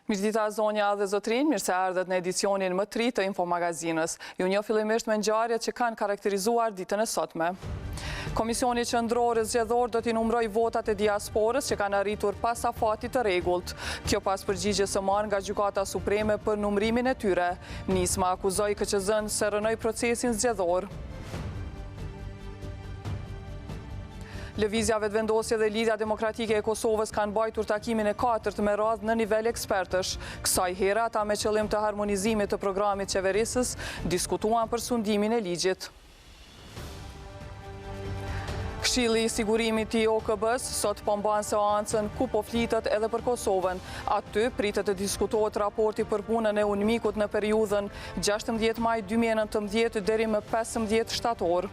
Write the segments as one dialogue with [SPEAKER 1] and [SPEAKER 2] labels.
[SPEAKER 1] Mirëdita zonja dhe zotrin, mirë se ardhët në edicionin më 3 të Infomagazinës. Ju njoh fillimisht me ngjarjet që kanë karakterizuar ditën e sotme. Komisioni qendror zgjedhor do t'i numërojë votat e diasporës që kanë arritur pas afatit të rregullt. Kjo pas përgjigjes së marrë nga Gjykata Supreme për numërimin e tyre. Nisma akuzoi KQZ-n se rënoi procesin zgjedhor. Lëvizja vetëvendosje dhe Lidhja Demokratike e Kosovës kanë mbajtur takimin e 4 me radhë në nivel ekspertësh. Kësaj here ata me qëllim të harmonizimit të programit qeverisës diskutuan për sundimin e ligjit. Këshilli i sigurimit i OKB-s sot po mban seancën ku po flitet edhe për Kosovën. Aty pritet të diskutohet raporti për punën e UNMIK-ut në periudhën 16 maj 2019 deri më 15 shtator.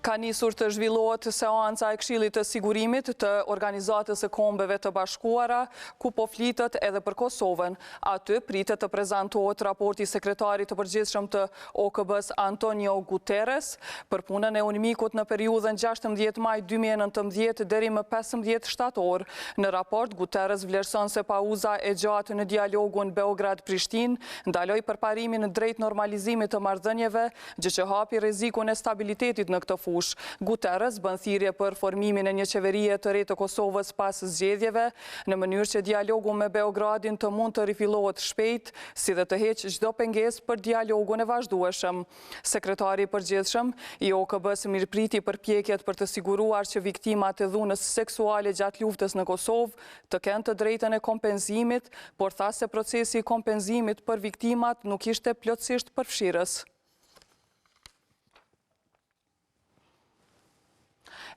[SPEAKER 1] Ka nisur të zhvillohet seanca e Këshillit të Sigurimit të Organizatës së Kombeve të Bashkuara, ku po flitet edhe për Kosovën. Aty pritet të prezantohet raporti i sekretarit të përgjithshëm të OKB-s Antonio Guterres për punën e UNMIK-ut në periudhën 16 maj 2019 deri më 15 shtator. Në raport, Guterres vlerëson se pauza e gjatë në dialogun Beograd-Prishtinë ndaloi përparimin drejt normalizimit të marrëdhënieve, gjë që hapi rrezikun e stabilitetit në këtë fushë. Guterres bën thirrje për formimin e një qeverie të re të Kosovës pas zgjedhjeve, në mënyrë që dialogu me Beogradin të mund të rifillohet shpejt, si dhe të heqë çdo pengesë për dialogun e vazhdueshëm. Sekretari i përgjithshëm i OKB-s mirëpriti përpjekjet për të siguruar që viktimat e dhunës seksuale gjatë luftës në Kosovë të kenë të drejtën e kompenzimit, por tha se procesi i kompenzimit për viktimat nuk ishte plotësisht përfshirës.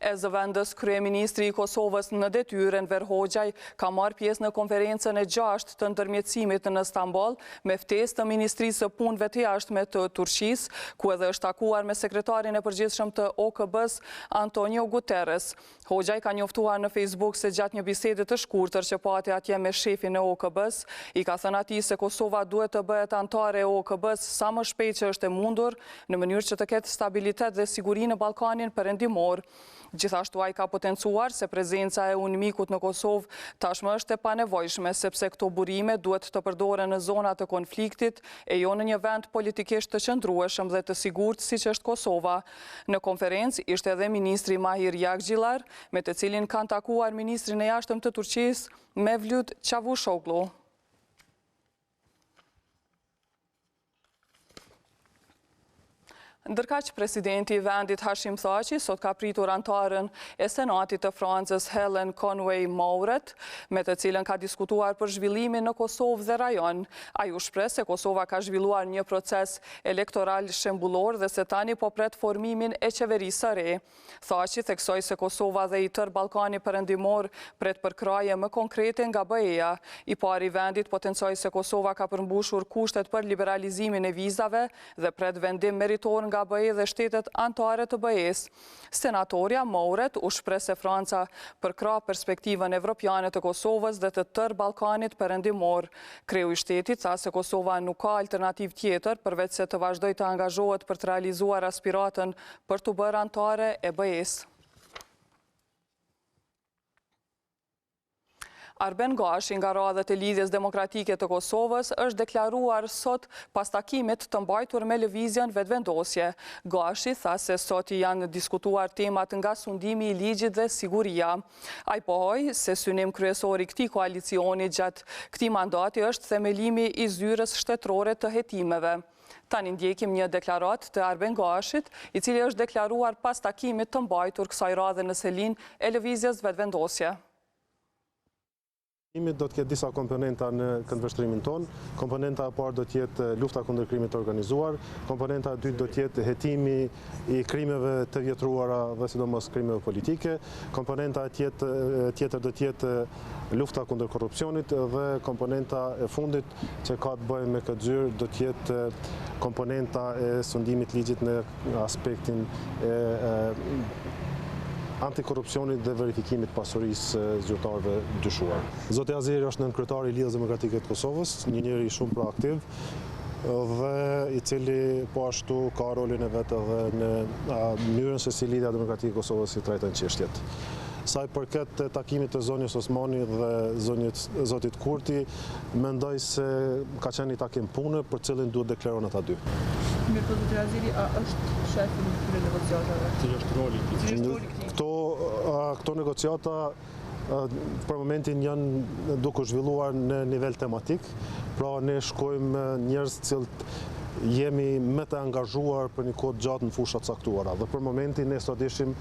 [SPEAKER 1] E zëvendës kryeministri i Kosovës në detyrë Enver Hoxhaj ka marrë pjesë në konferencën e 6 të ndërmjetësimit në Stamboll me ftesë të Ministrisë së Punëve të Jashtme të Turqisë, ku edhe është takuar me sekretarin e përgjithshëm të OKB-s Antonio Guterres. Hoxhaj ka njoftuar në Facebook se gjatë një bisede të shkurtër që pati atje me shefin e OKB-s, i ka thënë atij se Kosova duhet të bëhet anëtare e OKB-s sa më shpejt që është e mundur, në mënyrë që të ketë stabilitet dhe siguri në Ballkanin Perëndimor. Gjithashtu ai ka potencuar se prezenca e UNMIK-ut në Kosovë tashmë është e panevojshme, sepse këto burime duhet të përdoren në zona të konfliktit e jo në një vend politikisht të qëndrueshëm dhe të sigurt siç është Kosova. Në konferencë ishte edhe ministri Mahir Jakxhilar, me të cilin kanë takuar ministrin e jashtëm të Turqisë Mevlut Çavuşoglu. Ndërkaq presidenti i vendit Hashim Thaçi sot ka pritur anëtarën e Senatit të Francës Helen Conway Mouret, me të cilën ka diskutuar për zhvillimin në Kosovë dhe rajon. Ai u shpreh se Kosova ka zhvilluar një proces elektoral shembullor dhe se tani po pret formimin e qeverisë së re. Thaçi theksoi se Kosova dhe i tërë Ballkani Perëndimor pret përkraje më konkrete nga BE-ja. I pari i vendit potencoi se Kosova ka përmbushur kushtet për liberalizimin e vizave dhe pret vendim meritor nga BE dhe shtetet anëtare të BE-s. Senatorja Mouret u shpreh se Franca përkrah perspektivën evropiane të Kosovës dhe të tërë Ballkanit Perëndimor. Kreu i shtetit tha se Kosova nuk ka alternativë tjetër përveç se të vazhdojë të angazhohet për të realizuar aspiratën për të bërë anëtare e BE-s. Arben Gashi nga radhët e Lidhjes Demokratike të Kosovës është deklaruar sot pas takimit të mbajtur me lëvizjen vetëvendosje. Gashi tha se sot janë diskutuar temat nga sundimi i ligjit dhe siguria. Ai pohoi se synim kryesor i këtij koalicioni gjatë këtij mandati është themelimi i zyrës shtetërore të hetimeve. Tani ndjekim një deklarat të Arben Gashit, i cili është deklaruar pas takimit të mbajtur kësaj radhe në selin e lëvizjes vetëvendosje.
[SPEAKER 2] Do të ketë disa komponenta në këndvështrimin tonë. Komponenta e parë do të jetë lufta kundër krimit të organizuar, komponenta e dytë do të jetë hetimi i krimeve të vjetruara dhe sidomos krimeve politike, komponenta tjetër do të jetë lufta kundër korrupsionit dhe komponenta e fundit që ka të bëjë me këtë zyrë do të jetë komponenta e sundimit ligjit në aspektin e antikorrupsionit dhe verifikimit pasurisë zyrtarëve dyshuar. Zoti Azeri është nënkryetari i Lidhjes Demokratike të Kosovës, një njeri shumë proaktiv dhe i cili po ashtu ka rolin e vetë edhe në mënyrën se si Lidhja Demokratike e Kosovës i trajton çështjet. Sa i përket takimit të zonjës Osmani dhe zotit Kurti, mendoj se ka qenë një takim pune për cilin duhet deklarohen ata dy.
[SPEAKER 1] Mirë, po zotëri Azeri, a është shefi në këtyre negociatave?
[SPEAKER 3] Cili është roli i tij?
[SPEAKER 2] Këto negociata për momentin janë duke zhvilluar në nivel tematik, pra ne shkojmë njerëz cilët jemi me të angazhuar për një kohë gjatë në fusha caktuara dhe për momentin ne sot ishim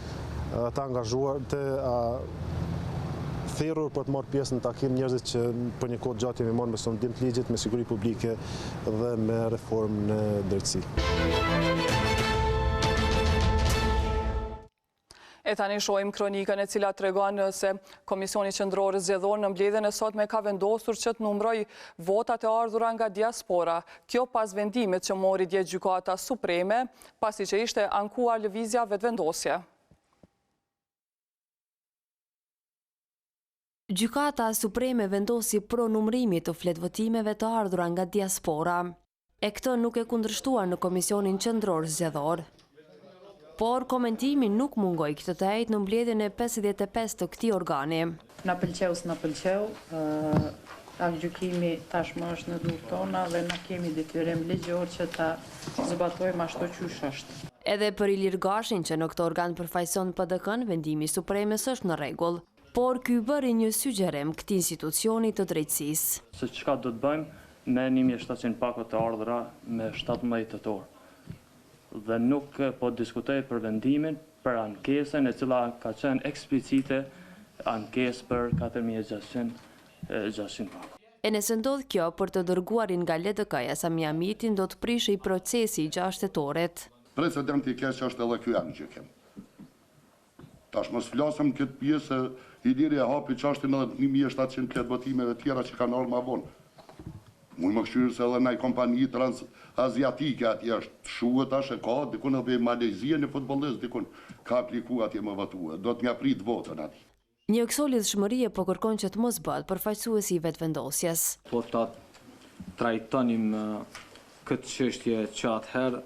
[SPEAKER 2] të angazhuar të thirrur për të marrë pjesë në takim njerëzit që për një kohë gjatë jemi marrë me sondim të ligjit, me siguri publike dhe me reformë në drejtësi.
[SPEAKER 1] E tani shohim kronikën e cila tregon se Komisioni Qendror Zgjedhor në mbledhjen e sotme ka vendosur që të numëroj votat e ardhura nga diaspora. Kjo pas vendimit që mori dje Gjykata Supreme, pasi që ishte ankuar lëvizja vetëvendosje.
[SPEAKER 4] Gjykata Supreme vendosi pronumërimit të fletvotimeve të ardhura nga diaspora. E këtë nuk e kundërshtuar në Komisionin Qendror Zgjedhor. Por komentimi nuk mungoj këtë të ejtë në mbledhjen e 55 të këtij organi.
[SPEAKER 5] Na pëlqeu s'na pëlqeu, gjykimi tashmë është në dorë tona dhe na kemi detyrim ligjor që ta zbatojmë ashtu siç është.
[SPEAKER 4] Edhe për Ilir Gashin që në këtë organ përfaqëson PDK-n, vendimi i Supremës është në rregull, por ky bëri një sugjerim këtij institucioni të drejtësisë.
[SPEAKER 3] Se çka do të bëjmë me 1700 pakot të ardhura me 17 tetor. Dhe nuk po diskutoj për vendimin, për ankesën e cila ka qenë eksplicite ankesë për 4600 pakot.
[SPEAKER 4] E nëse ndodh kjo për të dërguarin nga LDK-ja Sami Amitin do të prishej procesi i 6 tetorit.
[SPEAKER 6] Precedenti i keq është edhe ky gjykim. Tash mos flasëm këtë pjesë Iliri e hapi çështën edhe 1700 këtë votimeve tjera që kanë ardhur më vonë. Mujë më këshyrë se edhe nëjë kompani transasiatike atje është shuhet ashe ka, dikun edhe Malezia në futbolist, dikun ka apliku atje më votua. Do të nga prit votën atje.
[SPEAKER 4] Një solidhshmërie po kërkon që të mos bëhet përfaqësuesi i vetëvendosjes.
[SPEAKER 7] Po ta trajtonim këtë çështje që atëherë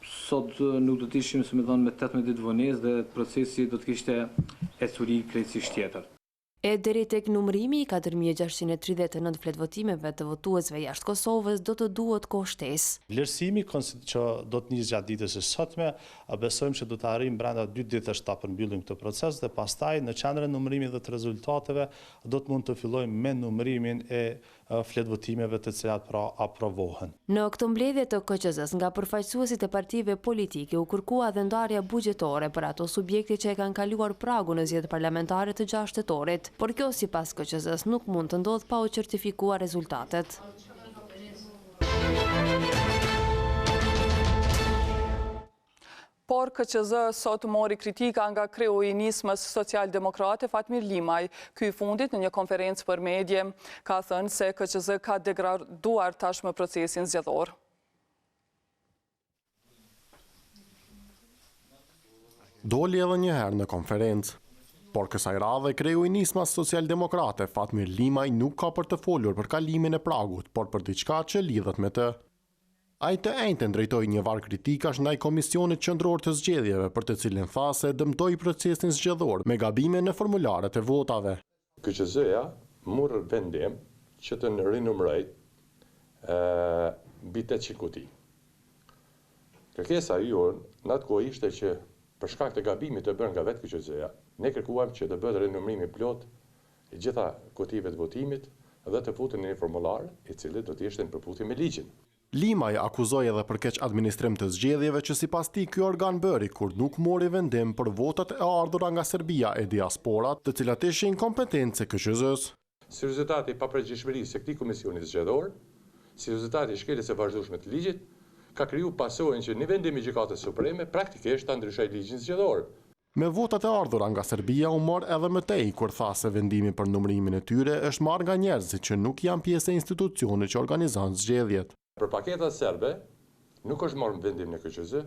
[SPEAKER 7] sot nuk do të ishim se më thonë me 18 ditë vonesë dhe procesi do të kishte ecuri krejtësisht tjetër.
[SPEAKER 4] E deri tek numërimi i 4639 fletvotimeve të votuesve jashtë Kosovës do të duhet kohë shtesë.
[SPEAKER 8] Vlerësimi që do të nisë gjatë ditës së sotme, besojmë që do të arrijmë brenda 2 ditësh ta përmbyllim këtë proces dhe pastaj në qendrën e numërimit dhe të rezultateve do të mund të fillojmë me numërimin e fletvotimeve të cilat pra aprovohen.
[SPEAKER 4] Në këtë mbledhje të KQZ-s nga përfaqësuesit e partive politike u kërkua dhe ndarja buxhetore për ato subjekte që e kanë kaluar pragun në zgjedhjet parlamentare të 6 tetorit, por kjo sipas KQZ-s nuk mund të ndodhë pa u certifikuar rezultatet.
[SPEAKER 1] Por KQZ sot mori kritika nga kreu i nismës social-demokrate Fatmir Limaj. Ky fundit në një konferencë për medje ka thënë se KQZ ka degraduar tashmë procesin zgjedhor.
[SPEAKER 9] Doli edhe një herë në konferencë, por kësaj radhe kreu i nismës social-demokrate Fatmir Limaj nuk ka për të folur për kalimin e pragut, por për diçka që lidhet me të. Ai të njëjtën drejtoi një varg kritikash ndaj Komisionit Qendror të Zgjedhjeve, për të cilin tha se dëmtoi procesin zgjedhor me gabime në formularet e votave.
[SPEAKER 10] KQZ-ja morë vendim që të rinumëroj mbi 800 kuti. Kërkesa jonë në atë kohë ishte që për shkak të gabimit të bërë nga vetë KQZ-ja, ne kërkuam që të bëhet rinumërimi plot i gjitha kutive të votimit dhe të futen në një formular i cili do të ishte në përputhje me ligjin.
[SPEAKER 9] Limaj akuzoi edhe për keq administrim të zgjedhjeve që sipas tij ky organ bëri kur nuk mori vendim për votat e ardhura nga Serbia e diasporat, të cilat ishin kompetencë KQZ-s.
[SPEAKER 10] Si rezultati i papregjeshmërisë së këtij komisioni zgjedhor, si rezultati i shkeljes së vazhdueshme të ligjit, ka kriju pasojën që një vendim i Gjykatës Supreme praktikisht ta ndryshoi ligjin zgjedhor.
[SPEAKER 9] Me votat e ardhura nga Serbia u mor edhe më tej kur tha se vendimi për numërimin e tyre është marrë nga njerëzit që nuk janë pjesë e institucionit që organizon zgjedhjet.
[SPEAKER 10] Për paketat serbe nuk është marrë vendim në KQZ,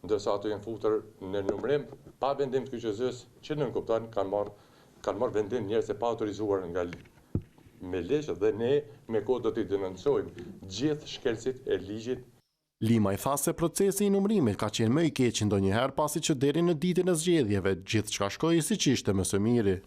[SPEAKER 10] ndërsa ato janë futur në numërim pa vendim të KQZ-s, që nënkupton kanë marrë vendim njerëz e pa autorizuar nga me ligj dhe ne me kohë do t'i denoncojmë gjithë shkelësit e ligjit.
[SPEAKER 9] Lima i tha se procesi i numrimit ka qenë më i keq ndonjëherë pasi që deri në ditën e zgjedhjeve gjithçka shkoi siç ishte më së miri.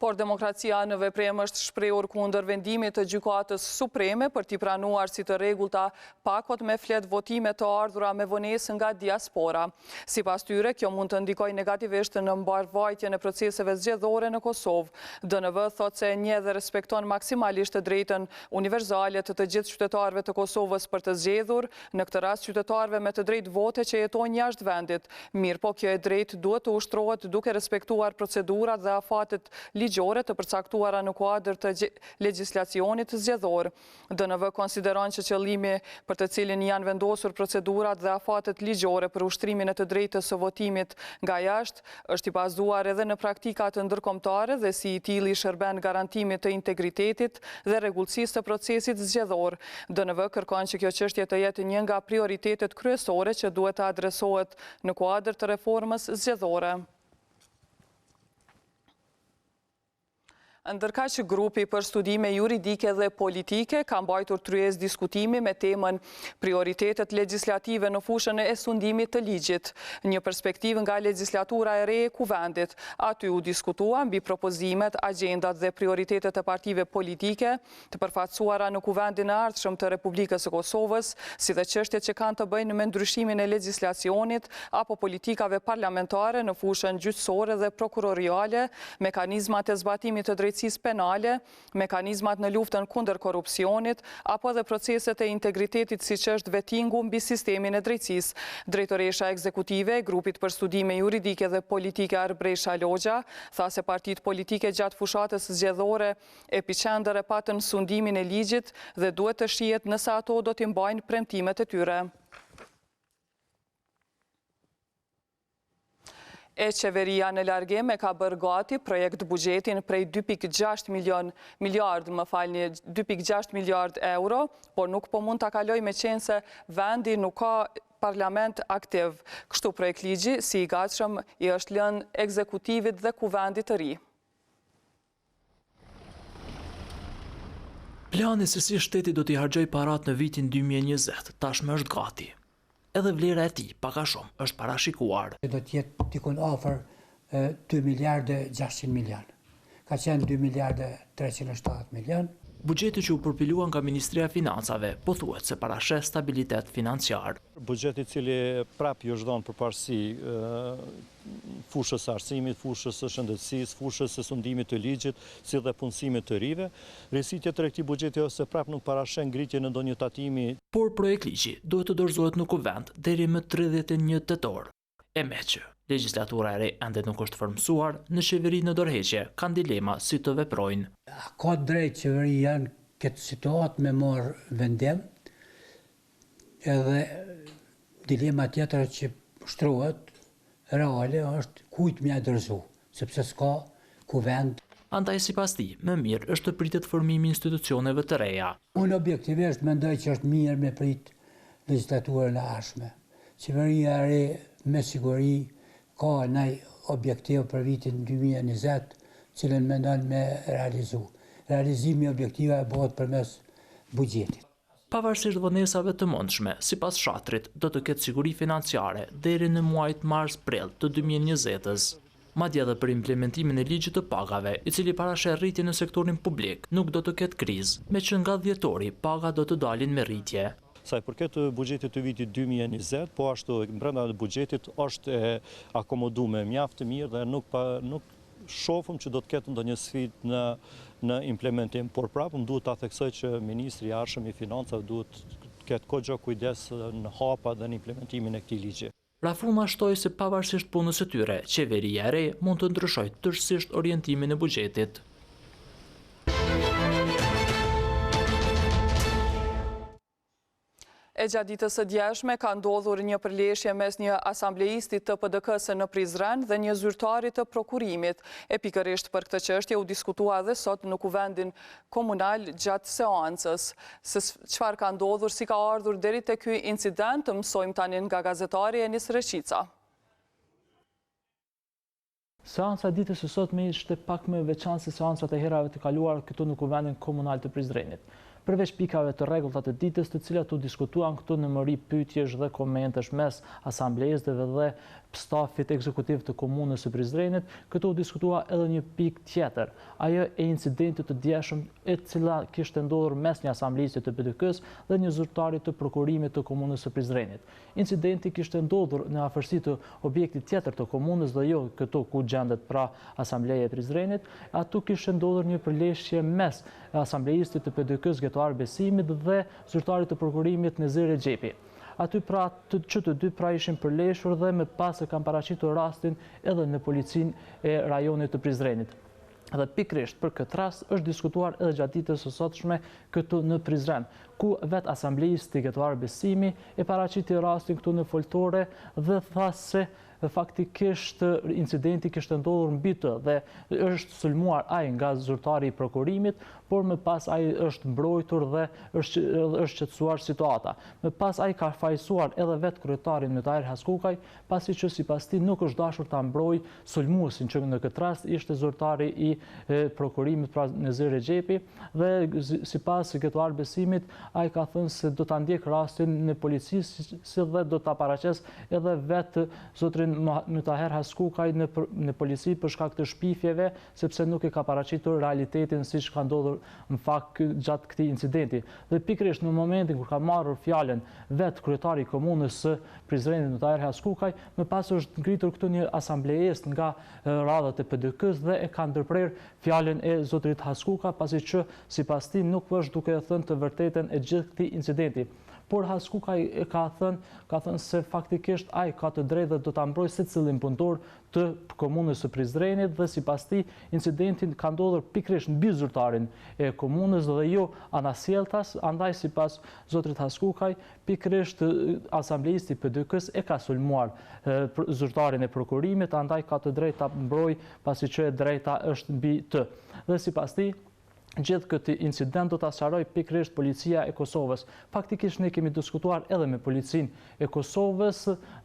[SPEAKER 1] Por demokracia në veprem është shprehur kundër vendimit të Gjykatës Supreme për t'i pranuar si të rregullta pakot me flet votime të ardhura me vonesë nga diaspora. Sipas tyre, kjo mund të ndikojë negativisht në mbarvajtjen e proceseve zgjedhore në Kosovë. DNV thotë se njeh dhe respekton maksimalisht të drejtën universale të gjithë qytetarëve të Kosovës për të zgjedhur, në këtë rast qytetarëve me të drejtë vote që jetojnë jashtë vendit. Mirë po, kjo e drejtë duhet të ushtrohet duke respektuar procedurat dhe afatet ligjore të përcaktuara në kuadër të legjislacionit zgjedhor. DNV konsideron që qëllimi për të cilin janë vendosur procedurat dhe afatet ligjore për ushtrimin e të drejtës së votimit nga jashtë është i bazuar edhe në praktikat ndërkombëtare dhe si i tillë shërben garantimit të integritetit dhe rregullsisë të procesit zgjedhor. DNV kërkon që kjo çështje të jetë një nga prioritetet kryesore që duhet të adresohet në kuadër të reformës zgjedhore. Ndërka që grupi për studime juridike dhe politike ka mbajtur tryez diskutimi me temën prioritetet legislative në fushën e sundimit të ligjit, një perspektivë nga legislatura e re e kuvendit. Aty u diskutua mbi propozimet, agjendat dhe prioritetet e partive politike të përfaqësuara në kuvendin e ardhshëm të Republikës së Kosovës, si dhe çështjet që kanë të bëjnë me ndryshimin e legjislacionit apo politikave parlamentare në fushën gjyqësore dhe prokuroriale, mekanizmat e zbatimit të penale, mekanizmat në luftën kundër korrupsionit, apo dhe proceset e integritetit siç është vetingu mbi sistemin e drejtësisë. Drejtoresha ekzekutive e grupit për studime juridike dhe politike Arbresha Logja tha se partitë politike gjatë fushatës zgjedhore epiqendër e patën sundimin e ligjit dhe duhet të shihet nëse ato do t'i mbajnë premtimet e tyre. E qeveria në largim e ka bërë gati projekt buxhetin prej 2.6 miliard euro, por nuk po mund të kaloj me qenë se vendi nuk ka parlament aktiv. Kështu projekt ligji, si i gatshëm, i është lënë ekzekutivit dhe kuvendit të ri.
[SPEAKER 11] Plani se si shteti do t'i harxhoj parat në vitin 2020 tashmë është gati. Edhe vlera e tij, pak a shumë, është parashikuar.
[SPEAKER 12] Do t'jetë dikun afër 2 miliardë 600 milion. Ka qenë 2 miliardë 370 milion.
[SPEAKER 11] Buxheti që u përpiluan nga Ministria e Financave pothuhet se parasheh stabilitet financiar.
[SPEAKER 8] Buxheti i cili prap ju është dhënë përparësi fushës së arsimit, fushës së shëndetësisë, fushës së sundimit të ligjit, si dhe punësimit të rive. Risitja e këtij buxheti është se prap nuk parasheh ngritjen në ndonjë tatimi.
[SPEAKER 11] Por projekt ligji duhet të dorëzohet në kuvend deri më 31 tetor. E me që legjislatura e re ende nuk është formësuar, në qeveri në dorëheqje kanë dilema si të veprojnë.
[SPEAKER 12] Ka drejt qeveria në këtë situatë me marrë vendim, edhe dilema tjetër që shtrohet reale është kujt m'ia dorëzu, sepse s'ka kuvend.
[SPEAKER 11] Andaj sipas tij, më mirë është të pritet formimi i institucioneve të reja.
[SPEAKER 12] Unë objektivisht mendoj që është mirë me prit legjislaturën e ardhshme. Qeveria e re me siguri ka një objektiv për vitin 2020, cilën mendon me realizu. Realizimi objektive bëhet përmes buxhetit.
[SPEAKER 11] Pavarësisht vonesave të mundshme, sipas shatrit, do të ketë siguri financiare deri në muajt mars-prill të 2020-s. Madje edhe për implementimin e ligjit të pagave, i cili parasheh rritje në sektorin publik, nuk do të ketë krizë, me që nga dhjetori paga do të dalin me rritje.
[SPEAKER 8] Sa i përket buxhetit të vitit 2020, po ashtu brenda buxhetit është e akomoduar mjaft të mirë dhe nuk shohim që do të ketë ndonjë sfidë në implementim, por prapë më duhet ta theksoj që ministri i ardhshëm i financave duhet të ketë kogjo kujdes në hapa dhe në implementimin e këtij ligji.
[SPEAKER 11] Rafuma shtoi se pavarësisht punës së tyre, qeveria e re mund të ndryshojë tërësisht orientimin e buxhetit.
[SPEAKER 1] E gjatë ditës së djeshme ka ndodhur një përleshje mes një asambleistit të PDK-së në Prizren dhe një zyrtarit të prokurimit. E pikërisht për këtë çështje u diskutua edhe sot në kuvendin komunal gjatë seancës. Se çfarë ka ndodhur, si ka ardhur deri te ky incident, mësojmë tani nga gazetari Enis Reqica.
[SPEAKER 11] Seansa e ditës së sotme ishte pak më e veçantë se seancat e herave të kaluara këtu në Kuvendin Komunal të Prizrenit. Përveç pikave të rregullta të ditës, të cilat u diskutuan këtu në mëri pyetjesh dhe komentesh mes asamblezëve dhe stafit ekzekutiv të komunës së Prizrenit, këtu u diskutua edhe një pikë tjetër, ajo e incidentit të djeshëm e cila kishte ndodhur mes një asamblezi të PDK-s dhe një zyrtari të prokurimit të komunës së Prizrenit. Incidenti kishte ndodhur në afërsi të objektit tjetër të komunës dhe jo këtu ku gjendet pra asambleja e Prizrenit, atu kishte ndodhur një përleshje mes asamblejistit të PDK-s Getuar Besimit dhe zyrtarit të prokurimit Nezir Rexhepi. Aty pra që të dy pra ishin përleshur dhe me pas e kam paraqitur rastin edhe në policinë e rajonit të Prizrenit. Dhe pikrisht për këtë rast është diskutuar edhe gjatë ditës së sotshme këtu në Prizren, ku vetë asambleisti Getuar Besimi e paraqiti rastin këtu në foltore dhe tha se faktikisht incidenti kishte ndodhur mbi të dhe është sulmuar ai nga zyrtari i prokurimit, por më pas ai është mbrojtur dhe është qetësuar situata. Më pas ai ka fajsuar edhe vetë kryetarin Mytaher Haskukaj, pasi që sipas tij nuk është dashur ta mbrojë sulmuesin, që në këtë rast ishte zyrtari i prokurimit pra Nezir Rexhepi, dhe sipas Getuar Besimit ai ka thënë se do ta ndjek rastin në polici dhe do ta paraqes edhe vetë zotrin Mytaher Haskukaj në polici për shkak të shpifjeve, sepse nuk e ka paraqitur realitetin siç ka ndodhur në fakt gjatë këtij incidenti. Dhe pikërisht në momentin kur ka marrur fjalën vetë kryetari i komunës së Prizrenit Mytaher Haskukaj, më pas është ngritur këtu një asambleist nga radhat e PDK-s dhe e ka ndërprer fjalën e zotrit Haskukaj, pasi që sipas tij nuk është duke thënë të vërtetën e gjithë këtij incidenti. Por Haskukaj ka thënë se faktikisht ai ka të drejtë dhe do ta mbrojë secilin punëtor të komunës së Prizrenit dhe sipas tij incidenti ka ndodhur pikërisht mbi zyrtarin e komunës dhe jo anasjelltas, andaj sipas zotrit Haskukaj pikërisht asambleisti i PDK-s e ka sulmuar zyrtarin e prokurimit, andaj ka të drejtë ta mbrojë pasi që e drejta është mbi të. Dhe sipas tij gjithë këtë incident do ta sqaroj pikërisht policia e Kosovës. Faktikisht ne kemi diskutuar edhe me policinë e Kosovës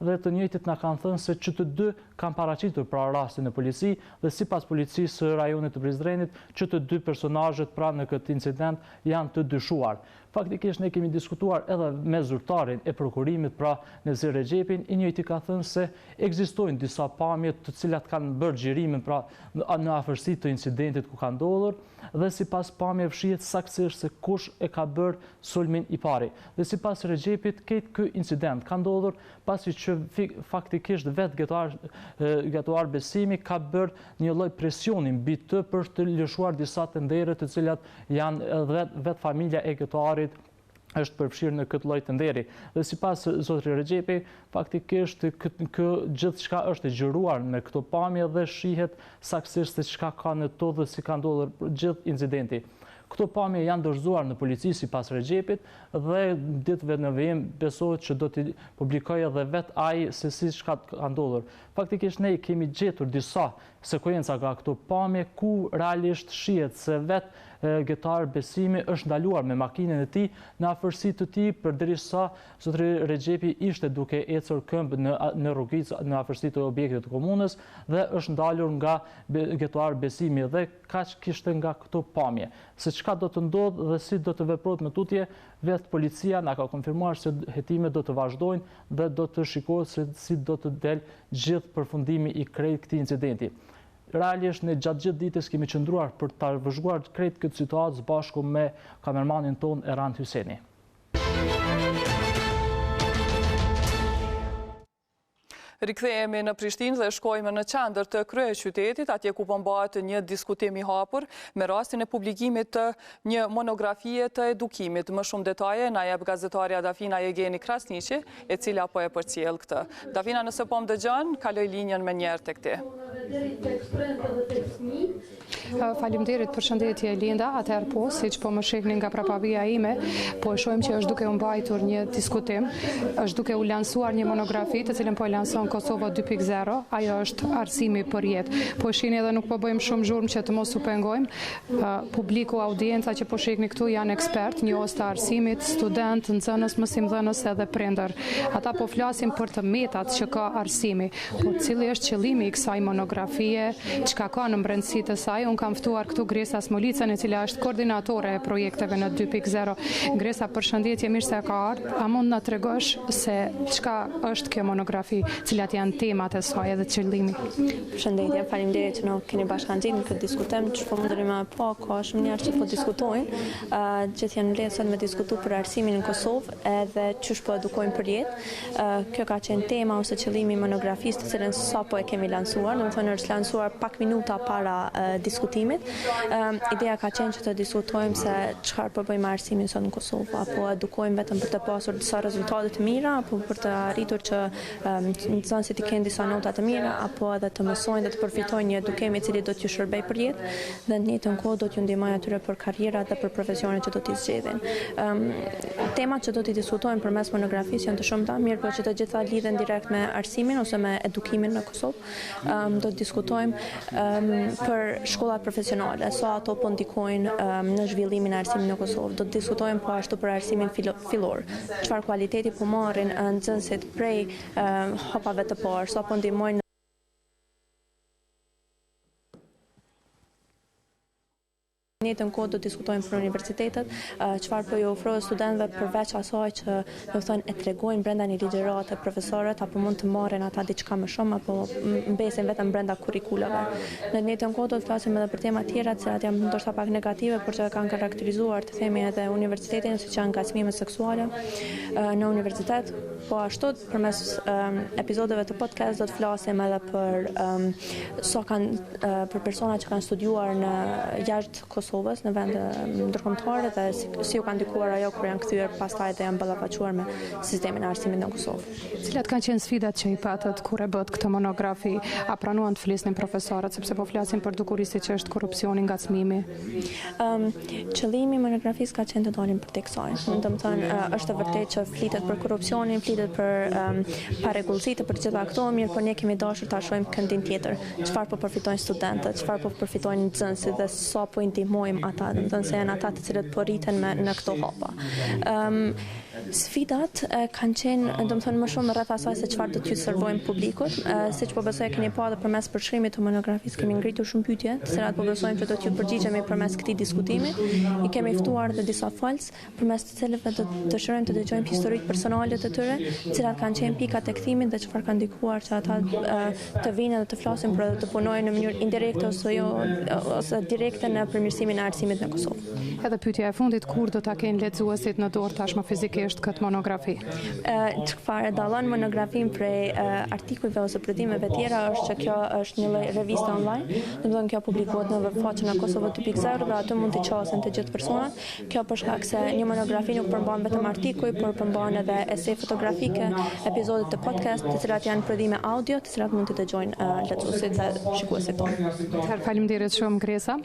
[SPEAKER 11] dhe të njëjtit na kanë thënë se që të dy kanë paraqitur pra rastin në polici dhe sipas policisë së rajonit të Prizrenit që të dy personazhet pra në këtë incident janë të dyshuar. Faktikisht ne kemi diskutuar edhe me zyrtarin e prokurimit pra Nezir Rexhepin, i njëjti ka thënë se ekzistojnë disa pamje të cilat kanë bërë xhirimin pra në afërsi të incidentit ku ka ndodhur dhe sipas pamjeve fshihet saktësisht se kush e ka bërë sulmin i pari. Dhe sipas Rexhepit këtë ky incident ka ndodhur pasi që faktikisht vetë Getuar Besimi ka bërë një lloj presioni mbi të për të lëshuar disa tendere të cilat janë vetë familja e Getuarit është përfshirë në këtë lloj tenderi. Dhe sipas zotrit Rexhepi, faktikisht gjithçka është e gjëruar me këto pamje dhe shihet saktësisht se çka ka në to dhe si ka ndodhur gjithë incidenti. Këto pamje janë dorëzuar në polici sipas Rexhepit dhe ditëve në vijim besohet që do t'i publikojë edhe vetë ai se si çka ka ndodhur. Faktikisht ne kemi gjetur disa sekuenca nga këto pamje ku realisht shihet se vetë Getuar Besimi është ndaluar me makinën e tij në afërsi të tij përderisa zotri Rexhepi ishte duke ecur këmbë në rrugicë në afërsi të objektit të komunës dhe është ndalur nga Getuar Besimi dhe kaq kishte nga këto pamje. Se çka do të ndodhë dhe si do të veprohet me tutje, vetë policia na ka konfirmuar se hetimet do të vazhdojnë dhe do të shikohet se si do të del gjithë përfundimi i krejt këtij incidenti. Realisht ne gjatë gjithë ditës kemi qëndruar për ta vëzhguar krejt këtë situatë bashku me kamermanin ton Errand Hyseni.
[SPEAKER 1] Rikthehemi në Prishtinë dhe shkojmë në qendër të kryeqytetit, atje ku po bëhet një diskutim i hapur me rastin e publikimit të një monografie të edukimit. Më shumë detaje na jep gazetarja Dafina Jegeni Krasniqi, e cila po e përcjell këtë. Dafina, nëse po më dëgjon, kaloj linjën me njerë tek ti.
[SPEAKER 13] Faleminderit, përshëndetje Linda, atëherë po, siç po më shihni nga prapavia ime, po e shohim që është duke u mbajtur një diskutim, është duke u lansuar një monografi, të cilën po e lanson Kosova 2.0, ajo është arsimi për jetë. Po shihni edhe nuk po bëjmë shumë zhurmë që të mos u pengojmë. Publiku, audienca që po shihni këtu janë ekspert, njohës të arsimit, student, nxënës, mësimdhënës edhe prindër. Ata po flasin për të metat që ka arsimi, por cili është qëllimi i kësaj monografie. monografie, çka ka në brendësi të saj. Unë kam ftuar këtu Gresa Smolicën, e cila është koordinatore e projekteve në 2.0. Gresa, përshëndetje, mirë se ka ardhur. A mund na tregosh se çka është kjo monografi, cilat janë temat e saj edhe qëllimi?
[SPEAKER 14] Përshëndetje, faleminderit që na keni bashkangjitur në këtë diskutim. Çfarë mundemi më pa, ka shumë njerëz që po diskutojnë, gjithë janë mbledhur sot me diskutu për arsimin në Kosovë edhe çish po edukojnë për jetë. Kjo ka qenë tema ose qëllimi i monografisë, të cilën sapo e kemi lancuar, domethënë është lancuar pak minuta para diskutimit. Ideja ka qenë që të diskutojmë se çfarë po bëjmë arsimin sot në Kosovë, apo edukojmë vetëm për të pasur disa rezultate të mira, apo për të arritur që nxënësit të kenë disa nota të mira, apo edhe të mësojnë dhe të përfitojnë një edukim i cili do t'ju shërbej për jetë dhe në njëjtën kohë do t'ju ndihmojë atyre për karriera dhe për profesionet që do t'i zgjedhin. Temat që do t'i diskutojmë përmes monografisë janë të shumta, mirë po që të gjitha lidhen direkt me arsimin ose me edukimin në Kosovë. Do të diskutojmë për shkollat profesionale, sa ato po ndikojnë në zhvillimin e arsimit në Kosovë. Do të diskutojmë po ashtu për arsimin fillor. Çfarë kualiteti po marrin nxënësit prej hapave të parë, sa po ndihmojnë në njëjtën kohë do të diskutojmë për universitetet, çfarë po ju ofrohet studentëve përveç asaj që do të thonë e tregojnë brenda një ligjërate profesorët apo mund të marrin ata diçka më shumë apo mbesin vetëm brenda kurrikulave. Në njëjtën kohë do të flasim edhe për tema tjera të cilat janë ndoshta pak negative, por që kanë karakterizuar të themi edhe universitetin, siç janë ngacmimet seksuale në universitet. Po ashtu përmes episodeve të podcast do të flasim edhe për për persona që kanë studiuar në jashtë Kosovës në vende ndërkombëtare dhe si u kanë ndikuar ajo kur janë kthyer pastaj dhe janë ballafaqur me sistemin e arsimit në Kosovë.
[SPEAKER 13] Cilat kanë qenë sfidat që i patët kur e bët këtë monografi? A pranuan të flisnin profesorët sepse po flasin për dukurisi që është korrupsioni, ngacmimi?
[SPEAKER 14] Qëllimi i monografisë ka qenë të dalim për tek saj. Domethënë është e vërtetë që flitet për korrupsionin, flitet për parregullsitë për gjitha këto, mirë po ne kemi dashur ta shohim këndin tjetër. Çfarë po përfitojnë studentët, çfarë po përfitojnë nxënësit dhe sa po i ndihmojmë ata, domethënë se janë ata të cilët po rriten në këto hapa. Sfidat kanë qenë domethënë më shumë rreth asaj se çfarë do t'ju servojmë publikut, siç po besoj keni pa edhe përmes përshkrimit të monografisë kemi ngritur shumë pyetje, të cilat po besojmë që do t'ju përgjigjemi përmes këtij diskutimi. I kemi ftuar edhe disa folës përmes të cilëve do të dëshirojmë të dëgjojmë historikë personale të tyre, të cilat kanë qenë pikat e kthimit dhe çfarë kanë ndikuar që ata të vinë dhe të flasin për të punojnë në mënyrë indirekte ose direkte në përmirësimin e arsimit në Kosovë.
[SPEAKER 13] Edhe pyetja e fundit, kur do ta kenë lexuesit në dorë tashmë fizikisht këtë monografi?
[SPEAKER 14] Çfarë dallon monografin prej artikujve ose prodhimeve tjera është që kjo është një lloj reviste online, domethënë kjo publikohet në faqen e Kosova 2.0 dhe aty mund të qasen të gjithë personat. Kjo për shkak se një monografi nuk përmban vetëm artikuj, por përmban edhe ese fotografike, episode të podcast, të cilat janë prodhime audio, të cilat mund të dëgjojnë lexuesit dhe shikuesit tonë.
[SPEAKER 13] Faleminderit shumë Gresa.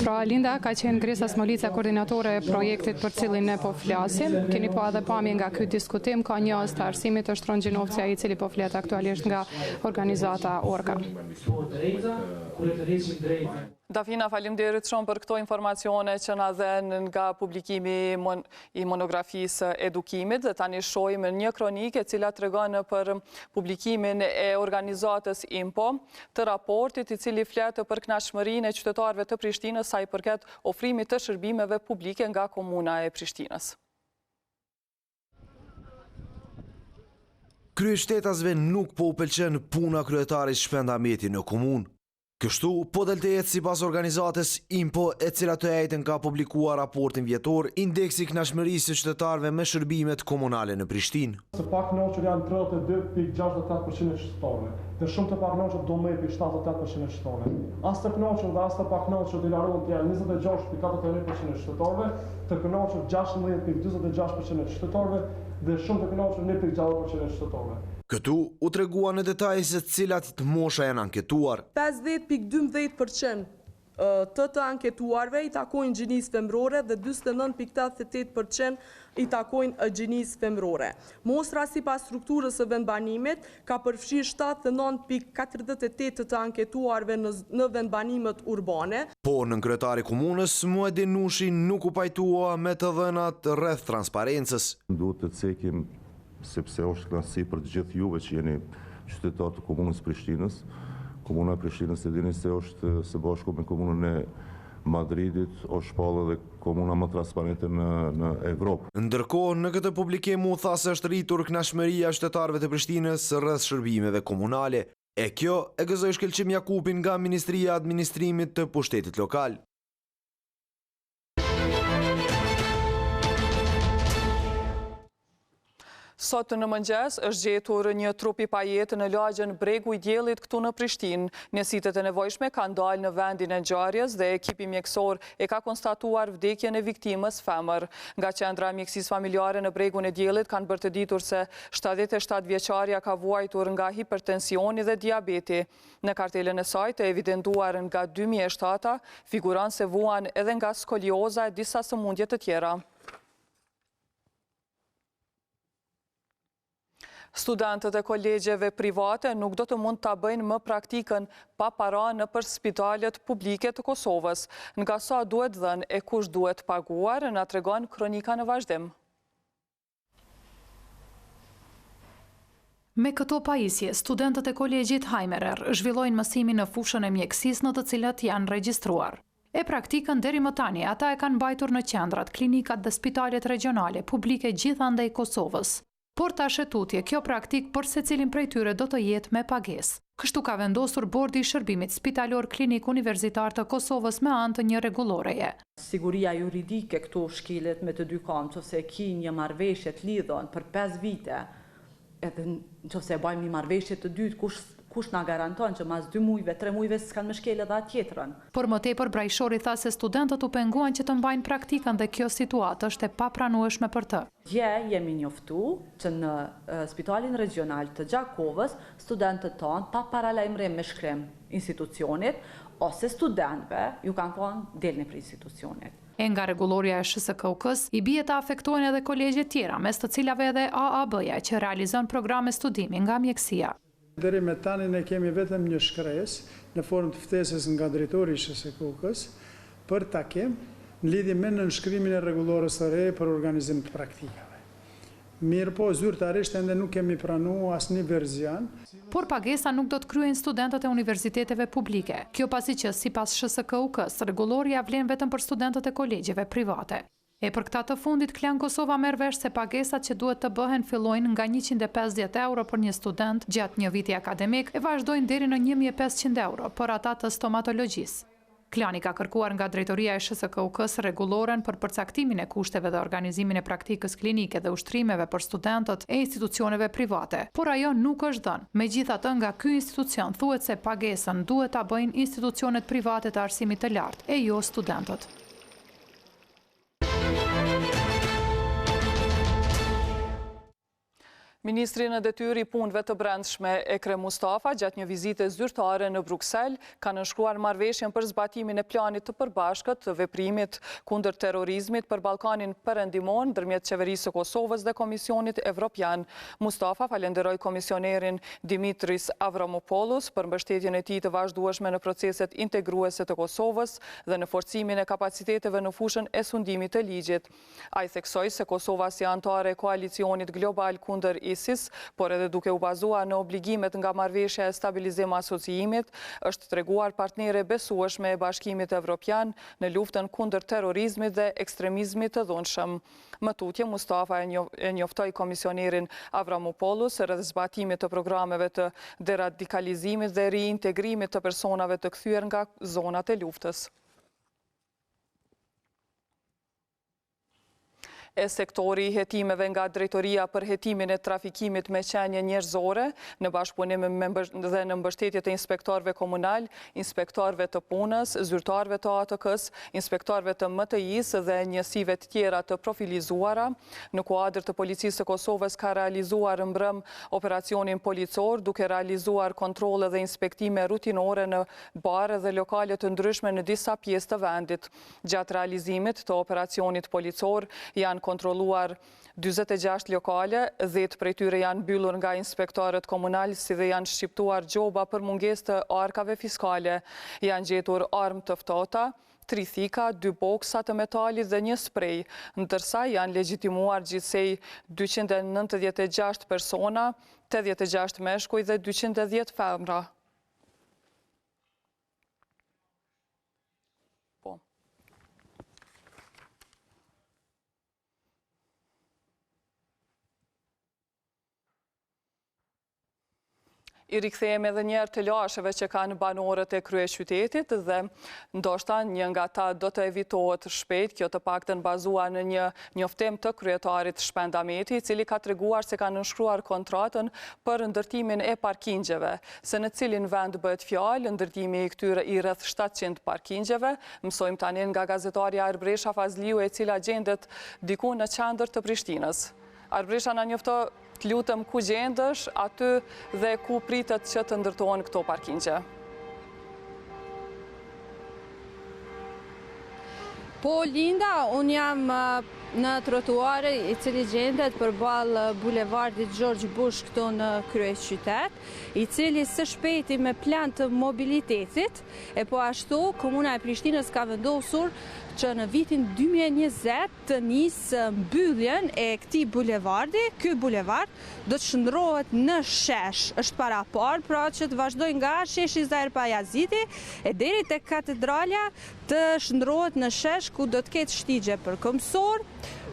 [SPEAKER 13] Pra Linda ka qenë Gresa Smolica, koordinatore e projektit për cilin ne po flasim. Keni pa edhe pamje nga ky diskutim, ka një as të arsimit është Ronxhinovcia i cili po flet aktualisht nga organizata Orga.
[SPEAKER 1] Dafina, faleminderit shumë për këto informacione që na dhen nga publikimi i monografisë edukimit dhe tani shohim një kronikë e cila tregon për publikimin e organizatës IMPO të raportit i cili flet për kënaqëmërinë e qytetarëve të Prishtinës sa i përket ofrimit të shërbimeve publike nga komuna e Prishtinës.
[SPEAKER 15] Kryeshtetasve nuk po u pëlqen puna kryetarit Shpendameti në komunë. Kështu, po deltejet si pas organizatës IMPO e cila të ejtën ka publikuar raportin vjetor indeksi kënaqëmërisë së qytetarëve me shërbimet komunale në Prishtinë.
[SPEAKER 16] Të pakënaqur janë 32.68% e qytetarëve, dhe shumë të pakënaqur do më 78% e qytetarëve. As të kënaqur dhe as të pakënaqur dilarohet janë 26.41% e qytetarëve, të kënaqur 16.46% e qytetarëve dhe shumë të kënaqur 1.6% e qytetarëve.
[SPEAKER 15] Këtu u tregua në detaj se cilat të mosha janë anketuar.
[SPEAKER 17] 50.12% të anketuarve i takojnë gjinisë femrore dhe 49.88% i takojnë gjinisë femrore. Mostra sipas strukturës së vendbanimit ka përfshirë 79.48% të anketuarve në vendbanimet urbane.
[SPEAKER 15] Por në kryetari komunës Muedin Nushi nuk u pajtua me të dhënat rreth transparencës.
[SPEAKER 18] Duhet të cekim sepse është kënaqësi për të gjithë juve që jeni qytetarë të komunës Prishtinës, Komuna e Prishtinës e dini se është së bashku me komunën e Madridit, është shpallë dhe komuna më transparente në Evropë.
[SPEAKER 15] Ndërkohë, në këtë publikim u tha se është rritur kënaqëmëria e qytetarëve të Prishtinës rreth shërbimeve komunale. E kjo e gëzoi Shkelqim Jakupin nga Ministria e Administrimit të Pushtetit Lokal.
[SPEAKER 1] Sot në mëngjes është gjetur një trup i pajet në lagjen Bregu i Diellit këtu në Prishtinë. Njësitet e nevojshme kanë dalë në vendin e ngjarjes dhe ekipi mjekësor e ka konstatuar vdekjen e viktimës femër. Nga qendra e mjekësisë familjare në Bregun e Diellit kanë bërë të ditur se 77 vjeçaria ka vuajtur nga hipertensioni dhe diabeti. Në kartelën e saj të evidentuar nga 2007 figuron se vuan edhe nga skolioza e disa sëmundje të tjera. Studentët e kolegjeve private nuk do të mund të bëjnë më praktikën pa para në për spitalet publike të Kosovës. Nga sa duhet dhënë e kush duhet paguar, na tregon kronika në vazhdim.
[SPEAKER 19] Me këto pajisje, studentët e kolegjit Hajmerer zhvillojnë mësimin në fushën e mjekësisë në të cilat janë regjistruar. E praktikën deri më tani, ata e kanë mbajtur në qendrat, klinikat dhe spitalet regionale publike gjithandej Kosovës. Por tash e tutje, kjo praktik për secilin prej tyre do të jetë me pagesë. Kështu ka vendosur Bordi i Shërbimit Spitalor Klinik Universitar të Kosovës me anë të një rregulloreje.
[SPEAKER 20] Siguria juridike këtu shkilet me të dy kamë, nëse ki një marrëveshje të lidhën për 5 vite, edhe nëse e bajmë një marrëveshje të dytë, kush na garanton që mas 2 mujve, 3 mujve s'kan më shkel edhe tjetrën.
[SPEAKER 19] Por më tepër Brajshori tha se studentët u penguan që të mbajnë praktikën dhe kjo situatë është e papranueshme për të.
[SPEAKER 20] Dje jemi njoftu që në Spitalin Regional të Gjakovës studentët tonë pa paralajmërim me shkrim institucionit ose studentëve ju kanë thonë delni për institucionit.
[SPEAKER 19] E nga rregulloria e SHSKUK-s, i bie të afektojnë edhe kolegje tjera, mes të cilave edhe AAB-ja që realizon programe studimi nga mjekësia.
[SPEAKER 21] Deri me tani ne kemi vetëm një shkresë në formë të ftesës nga drejtori i SHSKUK-s për takim në lidhje me nënshkrimin e rregullores së re për organizim të praktikave. Mirë po, zyrtarisht ende nuk kemi pranuar asnjë verzion.
[SPEAKER 19] Por pagesa nuk do të kryejnë studentët e universiteteve publike. Kjo pasi që sipas SHSKUK-s, rregulloria vlen vetëm për studentët e kolegjeve private. E për këta të fundit, Klan Kosova merr vesh se pagesat që duhet të bëhen fillojnë nga 150 euro për një student gjatë një viti akademik e vazhdojnë deri në 1500 euro për ata të stomatologjisë. Klani ka kërkuar nga drejtoria e SHSKUK-s rregulloren për përcaktimin e kushteve dhe organizimin e praktikës klinike dhe ushtrimeve për studentët e institucioneve private, por ajo nuk është dhënë. Megjithatë, nga ky institucion thuhet se pagesën duhet ta bëjnë institucionet private të arsimit të lartë e jo studentët.
[SPEAKER 1] Ministri në detyrë i punëve të brendshme Ekrem Mustafa gjatë një vizite zyrtare në Bruksel ka nënshkruar marrëveshjen për zbatimin e planit të përbashkët të veprimit kundër terrorizmit për Ballkanin Perëndimor ndërmjet Qeverisë së Kosovës dhe Komisionit Evropian. Mustafa falenderoi komisionerin Dimitris Avramopoulos për mbështetjen e tij të vazhdueshme në proceset integruese të Kosovës dhe në forcimin e kapaciteteve në fushën e sundimit të ligjit. Ai theksoi se Kosova si antare e koalicionit global kundër ISIS, por edhe duke u bazuar në obligimet nga marrëveshja e stabilizim asociimit, është treguar partnere besueshme e Bashkimit Evropian në luftën kundër terrorizmit dhe ekstremizmit të dhunshëm. Më tutje, Mustafa e njoftoi komisionerin Avramopoulos rreth zbatimit të programeve të deradikalizimit dhe riintegrimit të personave të kthyer nga zonat e luftës. E sektori i hetimeve nga drejtoria për hetimin e trafikimit me qenje njerëzore në bashkëpunim dhe në mbështetje të inspektorëve komunal, inspektorëve të punës, zyrtarëve të ATK-s, inspektorëve të MTI-s dhe njësive të tjera të profilizuara. Në kuadër të Policisë së Kosovës ka realizuar mbrëm operacionin policor duke realizuar kontrole dhe inspektime rutinore në bare dhe lokale të ndryshme në disa pjesë të vendit. Gjatë realizimit të operacionit policor janë kontroluar 46 lokale, 10 prej tyre janë mbyllur nga inspektorët komunal, si dhe janë shqiptuar gjoba për mungesë të arkave fiskale. Janë gjetur armë të ftohta, 3 thika, 2 boksa të metalit dhe një sprej, ndërsa janë legjitimuar gjithsej 296 persona, 86 meshkuj dhe 210 femra. I rikthehemi edhe njerë të lasheve që kanë banorët e kryeqytetit dhe ndoshta një nga ta do të evitohet shpejt, kjo të paktën bazuar në një njoftim të kryetarit Shpendameti, i cili ka treguar se kanë nënshkruar kontratën për ndërtimin e parkingjeve, se në cilin vend bëhet fjalë ndërtimi i këtyre i rreth 700 parkingjeve. Mësojmë tani nga gazetarja Arbresha Fazliu, e cila gjendet diku në qendër të Prishtinës. Arbresha, na njofto të lutëm ku gjendësh aty dhe ku pritet që të ndërtohen këto parkingje.
[SPEAKER 2] Po, Linda, unë jam në trotuare i cili gjendet përballë bulevardit George Bush këtu në kryeqytet, i cili së shpejti me plan të mobilitetit, e po ashtu Komuna e Prishtinës ka vendosur që në vitin 2020 të nisë mbylljen e këtij bulevardi. Ky bulevard do të shndrohet në shesh, është para parë, pra që të vazhdoj nga sheshi Zahir Pajaziti e deri tek katedralja të shndrohet në shesh, ku do të ketë shtigje për këmbësor,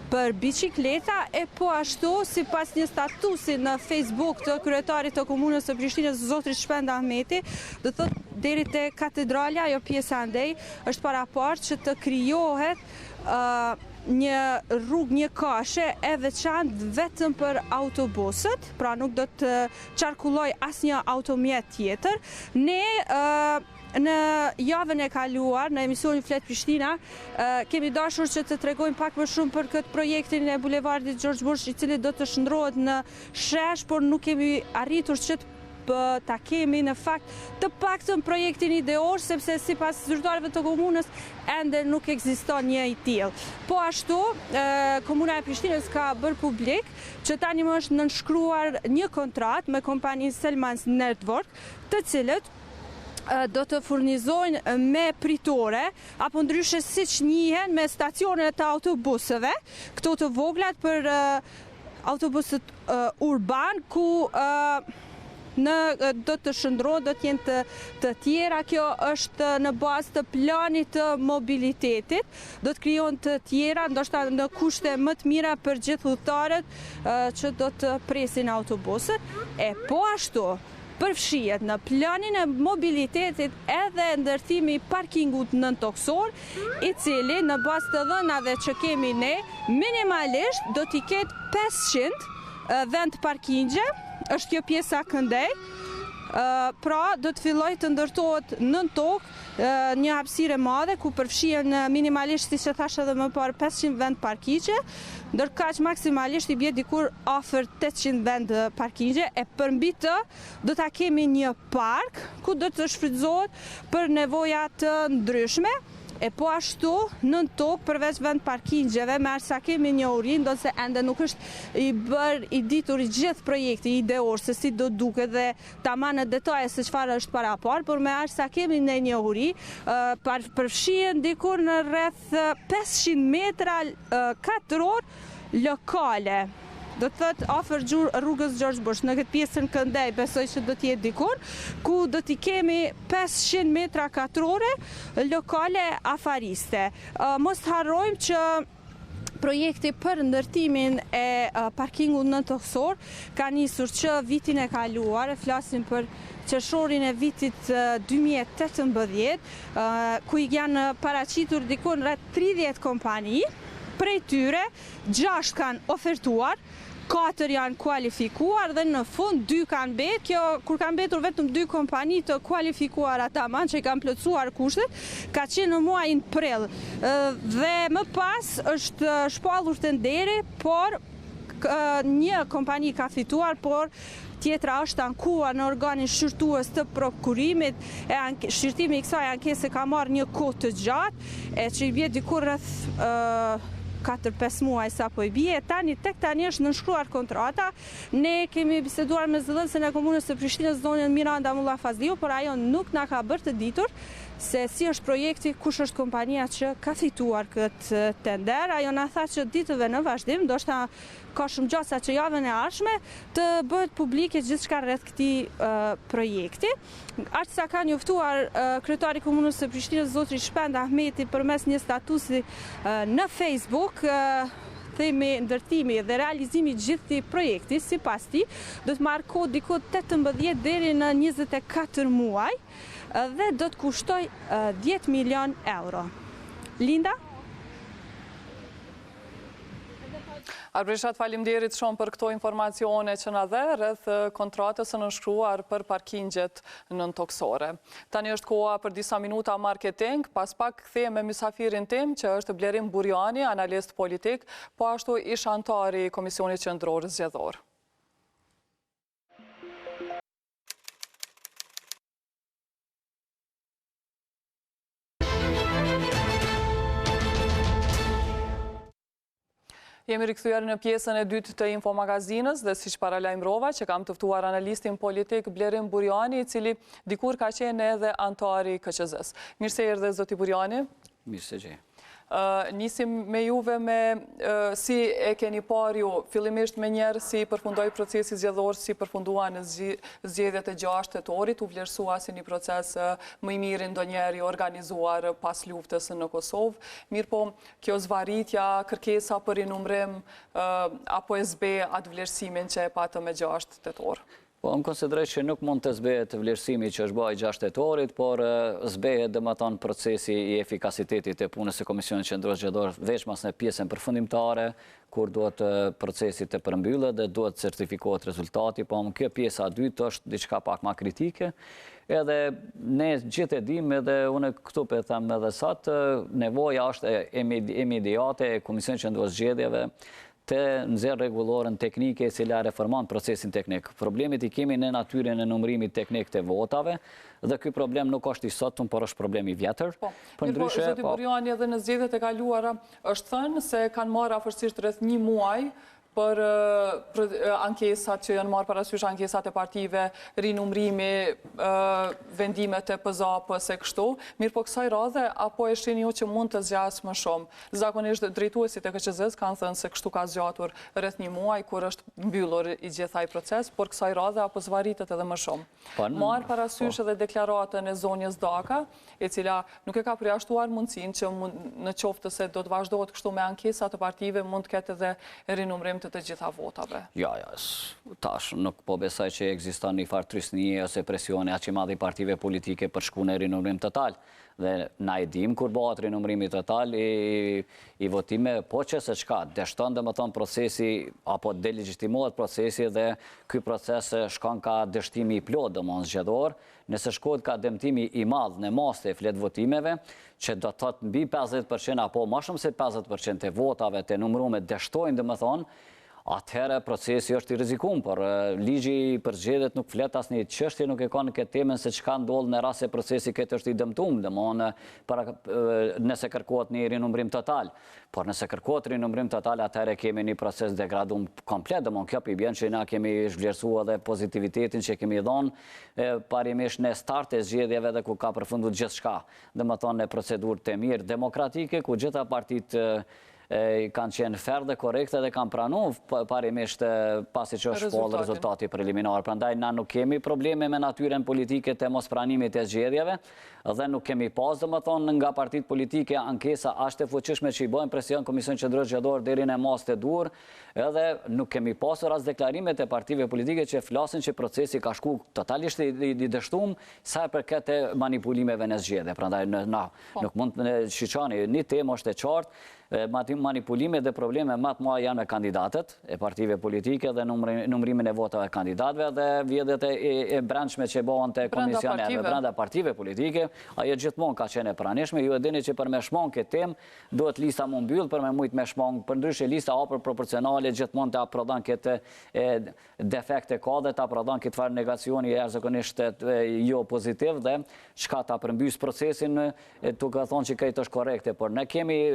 [SPEAKER 2] për bicikleta, e po ashtu, sipas një statusi në Facebook të kryetarit të Komunës së Prishtinës, zotri Shpendameti, do thotë deri te katedralja, ajo pjesa andej, është para parë që të krijohet një rrugë, një kashe e veçantë vetëm për autobusët, pra nuk do të qarkulloj asnjë automjet tjetër. Ne në javën e kaluar, në emisionin Flet Prishtina, kemi dashur që të tregojmë pak më shumë për këtë projektin e bulevardit George Bush, i cili do të shndrohet në shesh, por nuk kemi arritur që ta kemi në fakt të paktën projektin ideor, sepse sipas zyrtarëve të komunës ende nuk ekziston një i tillë. Po ashtu, Komuna e Prishtinës ka bërë publik që tani më është nënshkruar një kontratë me kompaninë Selmans Network, të cilët do të furnizojnë me pritore, apo ndryshe siç njihen me stacionet të autobusëve, këto të voglat për autobusët urban, ku do të shndrohen, do të jenë të tjera. Kjo është në bazë të planit të mobilitetit, do të krijohen të tjera, ndoshta në kushte më të mira për gjithë udhëtarët që do të presin autobusët, e po ashtu përfshihet në planin e mobilitetit edhe ndërtimi i parkingut nëntoksor, i cili në bazë të dhënave që kemi ne, minimalisht do t'i ketë 500 vend parkingje, është kjo pjesa këndej, pra do të filloj të ndërtohet nën tokë një hapësirë e madhe ku përfshihen minimalisht, siç e thash edhe më parë, 500 vend parkingje, ndërkaq maksimalisht i bie dikur afër 800 vend parkingje, e përmbi të do ta kemi një park ku do të shfrytëzohet për nevoja të ndryshme. E po ashtu, nën tokë, përveç vend parkingjeve, me aq sa kemi një uri, ndonse ende nuk është i ditur i gjithë projekti ideor se si do duket dhe tamam në detaje se çfarë është para parë, por me aq sa kemi në një uri, përfshihen dikur në rreth 500 metra katror lokale. Do të thotë afër rrugës George Bush, në këtë pjesën këndej, besoj që do t'jetë dikur, ku do t'i kemi 500 metra katrore lokale afariste. Mos harrojmë që projekti për ndërtimin e parkingut nëntoksor ka nisur që vitin e kaluar, e flasim për qershorin e vitit 2018, ku i janë paraqitur dikur rreth 30 kompani, prej tyre 6 kanë ofertuar, 4 janë kualifikuar dhe në fund 2 kanë mbetur. Kjo, kur kanë mbetur vetëm 2 kompani të kualifikuara tamam, që i kanë plotësuar kushtet, ka qenë në muajin prill. Dhe më pas është shpallur tenderi, por një kompani ka fituar, por tjetra është ankuar në organin shqyrtues të prokurimit, shqyrtimi i kësaj ankese ka marrë një kohë të gjatë, e që i bie dikur rreth 4-5 muaj sa po i bie, tek tani është nënshkruar kontrata. Ne kemi biseduar me zëdhënësin e Komunës së Prishtinës, zonën Miranda Mulla Fazliu, por ajo nuk na ka bërë të ditur se si është projekti, kush është kompania që ka fituar këtë tender. Ajo na tha që ditëve në vazhdim, ndoshta ka shumë gjatë sa që javën e ardhshme, të bëhet publike gjithçka rreth këtij projekti. Aq sa ka njoftuar kryetari i Komunës së Prishtinës, zotri Shpendameti, përmes një statusi në Facebook, themi ndërtimi dhe realizimi gjithë këtij projekti, sipas tij, do të marrë kohë diku 18 deri në 24 muaj dhe do të kushtoj 10 milion euro. Linda?
[SPEAKER 1] Arbrishat, faleminderit shumë për këto informacione që na dhe rreth kontratës së nënshkruar për parkingjet nëntoksore. Tani është koha për disa minuta marketing, pas pak kthehem me mysafirin tim që është Blerim Burjani, analist politik, po ashtu ish antari i Komisionit Qendror Zgjedhor. Jemi rikthyer në pjesën e dytë të infomagazinës dhe siç paralajmërova që kam të ftuar analistin politik Blerim Burjani, i cili dikur ka qenë edhe antari i KQZ-s. Mirë se erdhe zoti Burjani.
[SPEAKER 5] Mirë se gjej.
[SPEAKER 1] Nisim me juve me si e keni parë ju fillimisht me njerë si përfundoi procesi zgjedhor, si përfundua në zgjedhjet e 6 tetorit, u vlerësua si një proces më i miri ndonjëherë i organizuar pas luftës në Kosovë. Mirë po, kjo zvaritja, kërkesa për rinumrim apo e zbe atë vlerësimin që e patë me 6 tetor?
[SPEAKER 5] Po, më konsideroj që nuk mund të zbehet vlerësimi që është bëj 6 tetorit, por zbehet dhe më tonë procesi i efikasitetit e punës e Komisionit Qendror Zgjedhor veç mas në pjesën përfundimtare, kur duhet procesi të përmbyllet dhe duhet certifikohet rezultati, po më kjo pjesa dytë është diçka pak ma kritike, edhe ne gjithë e dim edhe unë këtu për them edhe sot, nevoja është imediate e Komisionit Qendror Zgjedhjeve të nxjerrë rregullorën teknike e cila reformon procesin teknik. Problemet i kemi në natyrën e numërimit teknik të votave dhe ky problem nuk është i sotëm, por është problem i vjetër.
[SPEAKER 1] Zoti Burjani, edhe në zgjedhjet e kaluara është thënë se kanë marrë afërsisht rreth 1 muaj për ankesat që janë marrë parasysh, ankesat e partive, rinumrimi, vendimet e PZA-PS e kështu. Mirë po kësaj radhe, apo e shihni ju që mund të zgjas më shumë? Zakonisht drejtuesit e KQZ-s kanë thënë se kështu ka zgjatur rreth 1 muaj kur është mbyllur i gjithaj proces, por kësaj radhe apo zvaritet edhe më shumë. Marrë parasysh edhe deklaratën e zonjës Daka, e cila nuk e ka përjashtuar mundësinë që në qoftë se do të vazhdohet kështu me ankesat e partive, mund të ketë edhe rinumrim të gjitha votave.
[SPEAKER 5] Ja, tash nuk po besoj që ekziston një farë trysnie ose presione aq i madh i partive politike për shku në rinumrim total. Dhe na e dim kur bëhet rinumrimi total i votime, po që se çka, deshton dhe më thonë procesi, apo delegjitimohet procesi dhe ky proces shkon ka dështimi i plot domosdoshmë zgjedhor, nëse shkohet ka dëmtimi i madh në masë të flet votimeve, që do të thotë mbi 50% apo më shumë se 50% të votave të numëruar dështojnë domethënë, atëherë procesi është i rrezikuar, por ligji për zgjedhjet nuk flet asnjë çështje, nuk e ka në këtë temën se çka ndodh në rast se procesi këtë është i dëmtuar, domthonë nëse kërkohet një rinumrim total. Por nëse kërkohet rinumrim total, atëherë kemi një proces degradum komplet, domthonë kjo bën që na kemi zhvlerësuar edhe pozitivitetin që kemi dhënë parimisht në start të zgjedhjeve dhe ku ka përfunduar gjithçka. Domethënë në procedurë të mirë demokratike ku gjitha partitë kanë qenë ferë dhe korekte dhe kanë pranuar parimisht pasi që është shpallur rezultati preliminar. Prandaj na nuk kemi probleme me natyrën politike të mospranimit të zgjedhjeve dhe nuk kemi pas domethënë nga partitë politike ankesa aq të fuqishme që i bëjnë presion Komisionit Qendror Zgjedhor deri në masë të dur, edhe nuk kemi pasur as deklarimet e partive politike që flasin që procesi ka shku totalisht i dështuar sa i përket manipulimeve në zgjedhje. Prandaj nuk mund të shiçani, një temë është e qartë. Manipulimet dhe probleme më të mëdha janë me kandidatët e partive politike dhe numrimin e votave të kandidatëve dhe vjedhjet e brendshme që bëhen te komisionerëve brenda partive politike, ajo gjithmonë ka qenë e pranishme. Ju e dini që për me shmang këtë temë duhet lista më mbyll, për me mujt me shmang, përndryshe lista hapur proporcionale gjithmonë të aprodhan këtë defekte ka dhe të aprodhan këtë farë negacioni jashtëzakonisht jo pozitiv dhe çka ta përmbys procesin duke thonë që këtë është korrekte, por ne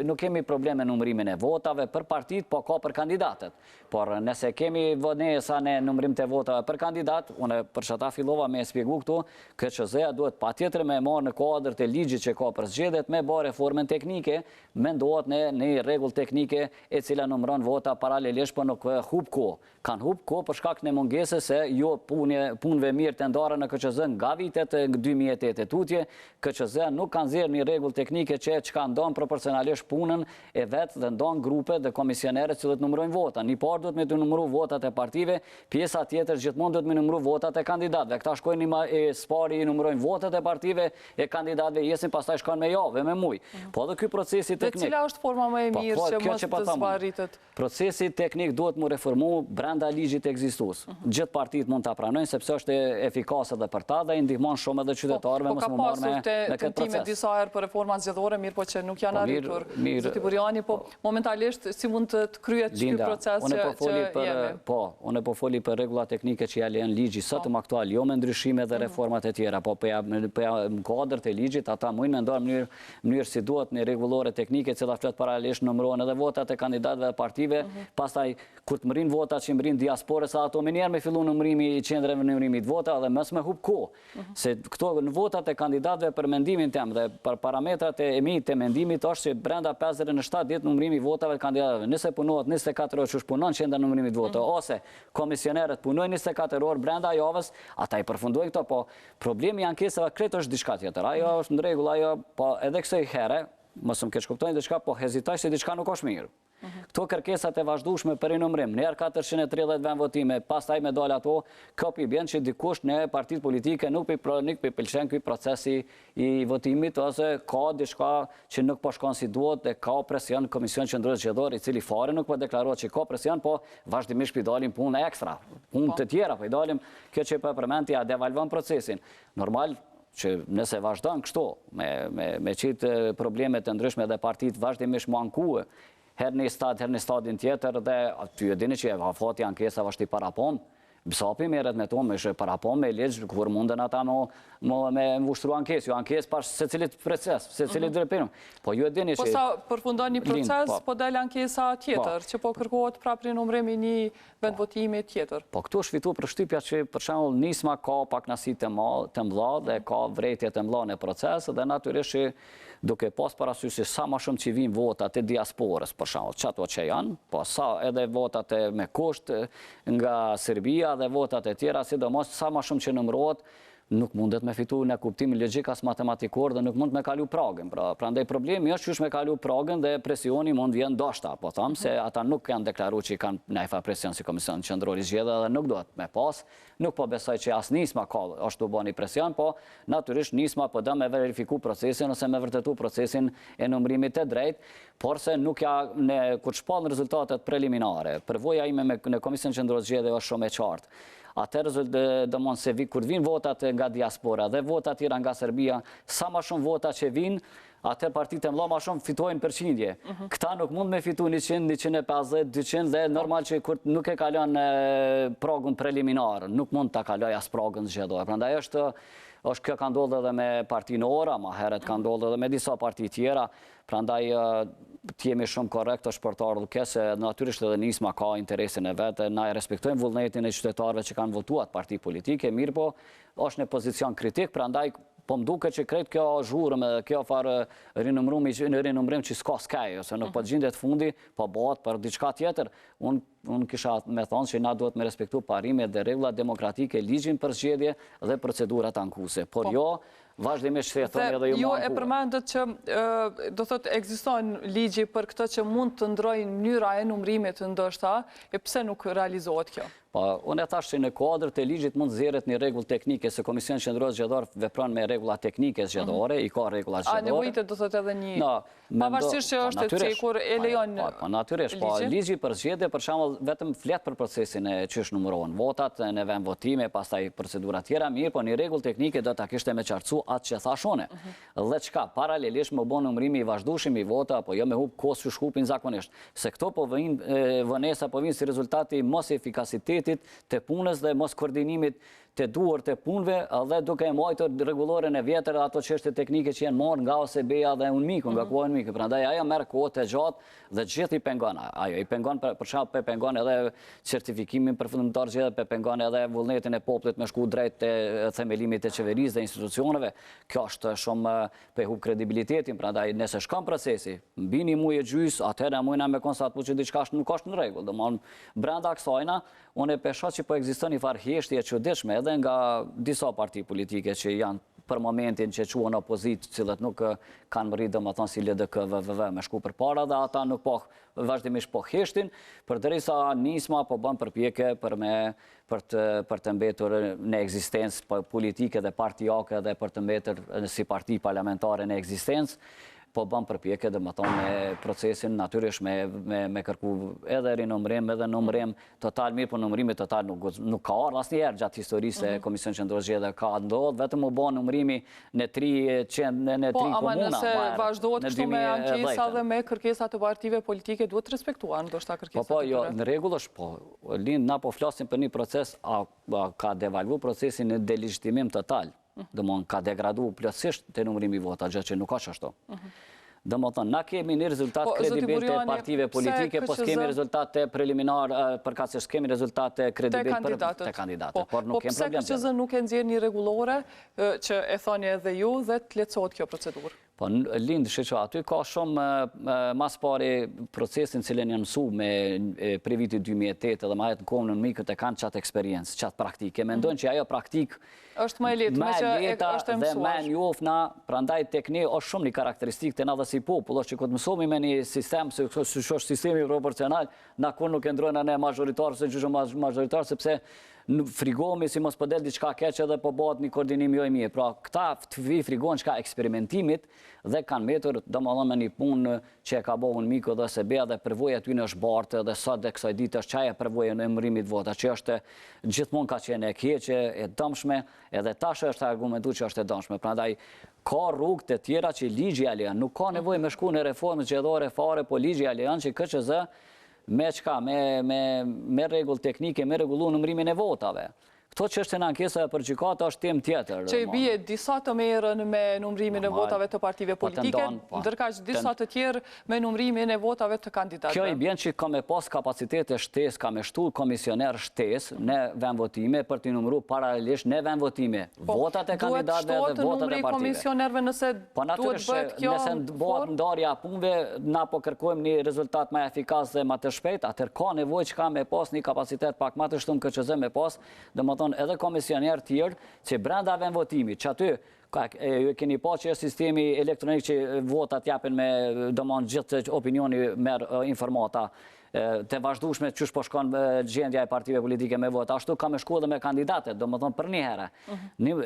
[SPEAKER 5] nuk kemi probleme numërimin e votave për partitë, po ka për kandidatët. Por nëse kemi vonesa në numërim të votave për kandidat, unë për çata fillova me shpjegu këtu, KQZ-ja duhet patjetër me marrë në kuadër të ligjit që ka për zgjedhjet me bë reformën teknike, mendohet në një rregull teknike e cila numëron vota paralelisht, por nuk hub kohë. Kanë hub kohë për shkak në mungesës se jo punëve mirë të ndara në KQZ nga vitet 2008 tutje, KQZ nuk kanë nxjerrë një rregull teknike që çka ndon proporcionalisht punën e vetë dhe ndonë grupe dhe komisionere që të numërojnë vota. Një parë duhet me të numëru votat e partive, pjesa tjetër gjithmonë duhet me numëru votat e kandidatve. Këta shkojnë spari i numërojnë votat e partive e kandidatve jesin, pastaj shkojnë me jave, me muj. Po edhe ky procesi teknik.
[SPEAKER 1] Dhe cila është forma më e mirë që mos të zbaritet?
[SPEAKER 5] Procesi teknik duhet mu reformu brenda ligjit ekzistus. Gjithë partit mund të pranojnë, sepse është efikase dhe për ta dhe i ndihmon shumë edhe qytetarëve mos më marrë me këtë proces.
[SPEAKER 1] Tentime disa herë për reforma zgjedhore, mirë po që nuk janë arritur. Zoti Burjani, po momentalisht si mund të kryet ky proces që jemi?
[SPEAKER 5] Po, unë po foli për rregulla teknike që ja lejon ligji sot më aktual, jo me ndryshime dhe reformat e tjera, po në kuadër të ligjit ata mund me ndarë mënyrë si duhet në rregullore teknike, cila flet paralelisht numërohen edhe votat e kandidatëve dhe partive, pastaj kur të mrin votat që mrin diaspore, sa ato më njerë me fillu numërimi i qendrave numërimit vota dhe mos me hub kohë. Se këto në votat e kandidatëve për mendimin tem dhe për parametrat e mi të mendimit është që brenda 57 ditë numërimi votave të kandidatëve. Nëse punohet 24 orë që punon qendra numërimit vota, ose komisionerët punojnë 24 orë brenda javës, ata i përfundojnë këto, po problemi i ankesave krejt është diçka tjetër. Ajo është në rregull, ajo po edhe kësaj here, mos më keq kuptojnë diçka, po hezitoj se diçka nuk është mirë. Këto kërkesat e vazhdueshme për rinumërim, njerë 430 vend votime, pastaj me dal ato, këpi bjen që dikush në partit politike nuk pëlqen ky procesi i votimit, ose ka diçka që nuk po shkon si duhet dhe ka presion Komision Qendror Zgjedhor, i cili fare nuk po deklarohet që ka presion, po vazhdimisht i dalim punë ekstra, punë të tjera, po i dalim kjo që po përmendti ja devalvon procesin. Normal që nëse vazhdon kështu me qitë problemet të ndryshme dhe partit vazhdimisht mankue, herë një stadin tjetër dhe ty e dini që e hafati ankesave është i parapon. Bësapi merret me to, me shë parapon, me legjë, kur munden ata me vushtru ankes, jo ankes pas se cilit proces, se cilit drepirim. Po ju e dini që...
[SPEAKER 1] Po sa përfundon një proces, po del ankesa tjetër, që po kërkohet prapë numërimi një vendvotimi tjetër.
[SPEAKER 5] Po këtu është fitu për shtypja që për shembull nisma ka paknasi të mëdha dhe ka vrejtje të mëdha në proces dhe natyrisht që duke pas parasysh se sa më shumë që vinë votat e diasporës, për shembull, çato që janë, po sa edhe votat me kusht nga Serbia dhe votat e tjera, sidomos sa më shumë që numërohet, nuk mundet me fitu në kuptimin logjik as matematikor dhe nuk mund me kalu pragën. Prandaj problemi është që me kalu pragën dhe presioni mund vjen ndoshta, po them se ata nuk kanë deklaruar që kanë ndajfa presion si Komision Qendror i Zgjedhjeve dhe nuk duhet me pas. Nuk po besoj që as nisma ka është të bëni presion, po natyrisht nisma po do me verifiku procesin ose me vërtetu procesin e numërimit të drejtë, por se nuk kur shpall rezultatet preliminare. Përvoja ime në Komision Qendror i Zgjedhjeve është shumë e qartë. Atëherë dëmon se kur vinë votat nga diaspora dhe votat tjera nga Serbia, sa më shumë votat që vinë, atëherë partitë e mëdha më shumë fitojnë përqindje. Këta nuk mund me fitu 100, 150, 200 dhe normal që kur nuk e kalon pragën preliminar, nuk mund ta kaloj as pragën zgjedhore. Prandaj është kjo ka ndodhur edhe me partinë Ora, më herët ka ndodhur edhe me disa parti tjera. Prandaj të jemi shumë korrekt është për të ardhur se natyrisht edhe nisma ka interesin e vetë, na e respektojmë vullnetin e qytetarëve që kanë votuar parti politike, mirë po është në pozicion kritik, prandaj po më duket që krejt kjo zhurmë dhe kjo farë rinumërim që s'ka ose nuk po gjendet fundi, po bëhet për diçka tjetër. Unë kisha me thonë që na duhet me respektu parimet dhe rregullat demokratike, ligjin për zgjedhje dhe procedurat ankuese. Por jo, vazhdimisht thethoni edhe ju
[SPEAKER 1] ju e përmendët që do thotë ekziston ligji për këtë që mund të ndrojnë mënyra e numërimit ndoshta, e pse nuk realizohet kjo?
[SPEAKER 5] Po, unë e thash që në kuadër të ligjit mund zgjerret një rregull teknike, se Komisioni Qendror Zgjedhor vepron me rregulla teknike zgjedhore, i ka rregulla zgjedhore.
[SPEAKER 1] A nevojitet do thotë edhe një pavarësisht që është e cekur e lejon.
[SPEAKER 5] Po natyrisht, po ligji për zgjedhje për shembull vetëm flet për procesin e çish numërohen votat në vend votime, pastaj procedura tjera, mirë, po një rregull teknike do ta kishte me qartësu atë që thash unë. Dhe çka paralelisht më bën numërimi i vazhdueshëm i vota, apo jo me hub kohë që shkupin zakonisht. Se këto po vijnë vonesa po vijnë si rezultati mos efikasitetit të punës dhe mos koordinimit të duhur të punëve dhe duke mbajtur rregulloren e vjetër ato çështje teknike që janë marrë nga OSB-ja dhe UNMIK, nga kuaj UNMIK. Prandaj ajo merr kohë të gjatë dhe gjithë i pengon. Ajo i pengon për shkak pengon edhe certifikimin përfundimtar zgjedhje, pengon edhe vullnetin e popullit me shku drejt te themelimit të qeverisë dhe institucioneve. Kjo është shumë pe hub kredibilitetin. Prandaj nëse shkon procesi, mbi një muaj e gjys, atëherë mundna me konstatuar që diçka nuk është në rregull. Domthon brenda kësajna unë e pesha që po ekziston një farë heshtje e çuditshme edhe nga disa parti politike që janë për momentin që quhen opozitë, cilët nuk kanë më rritë, më thonë, si LDK, VVV me shku për para, dhe ata nuk po vazhdimisht po heshtin, përderisa nisma po bën përpjekje për të mbetur në ekzistencë politike dhe partijake dhe për të mbetur si parti parlamentare në ekzistencë, po bën përpjekje dhe më thonë me procesin natyrisht me kërku edhe rinumrim, edhe numrim total mirë, po numrimi total nuk ka ardhur asnjëherë gjatë historisë e Komisionit Qendror Zgjedhje ka ndodhur, vetëm u bën numrimi në 3 komuna.
[SPEAKER 1] Po, ama nëse vazhdohet kështu me ankesa dhe me kërkesat të partive politike, duhet respektuar ndoshta kërkesat e tyre.
[SPEAKER 5] Po, jo, në rregull është, po, Lind, na po flasim për një proces, ka devalvu procesin në delegitimim total. Dëmon, ka degradu plotësisht të numrimi vota, gjë që nuk është ashtu. Dëmon, na kemi një rezultat kredibil të partive politike, po s'kemi rezultat të preliminar, përka se s'kemi rezultat të kredibil të kandidatët. Po
[SPEAKER 1] pse KQZ nuk e nxjerr një rregullore që e thoni edhe ju dhe të lehtësohet kjo procedurë?
[SPEAKER 5] Po, Lind, që aty ka shumë mas pari procesin cilën janë mësu me pre vitit 2008 dhe ma jetë në kohën në mikët e kanë qatë eksperiencë, qatë praktike. Mendojnë që ajo praktik
[SPEAKER 1] është më lehtë, me që është e mësuar.
[SPEAKER 5] Dhe me njofna, prandaj tek ne është shumë një karakteristikë të na dhe si popull, është që këtë mësomi me një sistem, se është sistemi proporcional, na kur nuk e ndrojnë ne majoritarë, se gjyshë majoritarë, sepse frigomi si mos përdel diçka keqe dhe po bëhet një koordinim jo i mirë. Pra, këta të frigon qka eksperimentimit dhe kanë metur, domethënë me një punë që e ka bëhun Miko dhe Sebea dhe përvoja ty në është bartë dhe sot dhe kësaj ditë është qaja përvoja në emërimit vota, që është gjithmonë ka qenë e keqe, e dëmshme, edhe tash është argumentu që është e dëmshme. Prandaj, ka rrugë të tjera që ligji alean, nuk ka nevojë me shku në reformës zgjedhore fare, po ligji alean që KQZ me qka, me regull teknike, me regullu numrimin e votave. Këto që është në ankesa e për gjykata është tem tjetër.
[SPEAKER 1] Që i bie disa të merën me numrimin e votave të partive politike, ndërka që disa të tjerë me numrimin e votave të kandidatëve.
[SPEAKER 5] Kjo i bjen që ka me pas kapacitet e shtes, ka me shtu komisioner shtes në vendvotime për t'i numru paralelisht në vendvotime. Votat e kandidatëve dhe votat e partive.
[SPEAKER 1] Komisionerve nëse duhet bëhet kjo
[SPEAKER 5] nëse bëhet ndarja punve, na po kërkojmë një rezultat më efikas dhe më të shpejt, atër ka nevojë që ka me pas një kapacitet pak më të shtumë KQZ me pas, edhe komisioner tjerë që brenda vendvotimit, që aty keni pa që sistemi elektronik që votat japin me domon gjithë opinioni merë informata të vazhdueshme qysh po shkon gjendja e partive politike me vota. Ashtu ka me shku edhe me kandidatet, do më thonë për një herë.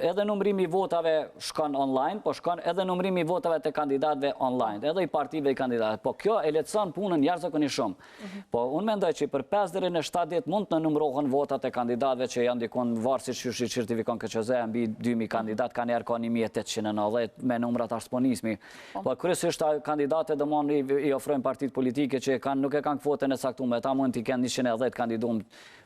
[SPEAKER 5] Edhe numrimi votave shkon online, po shkon edhe numrimi votave të kandidatve online, edhe i partive i kandidatet. Po kjo e lehtëson punën jashtëzakonisht shumë. Po unë mendoj që për 5 deri në 7 ditë mund të numrohen votat e kandidatve që janë dikon varësisht çysh i certifikon KQZ mbi 2000 kandidat, kanë herë ka 1890 me numrat arsponizmi. Po kryesisht kandidatët domon i ofrojnë partitë politike që nuk e kanë kvotën saktume, ta mund t'i kenë 110 kandidum,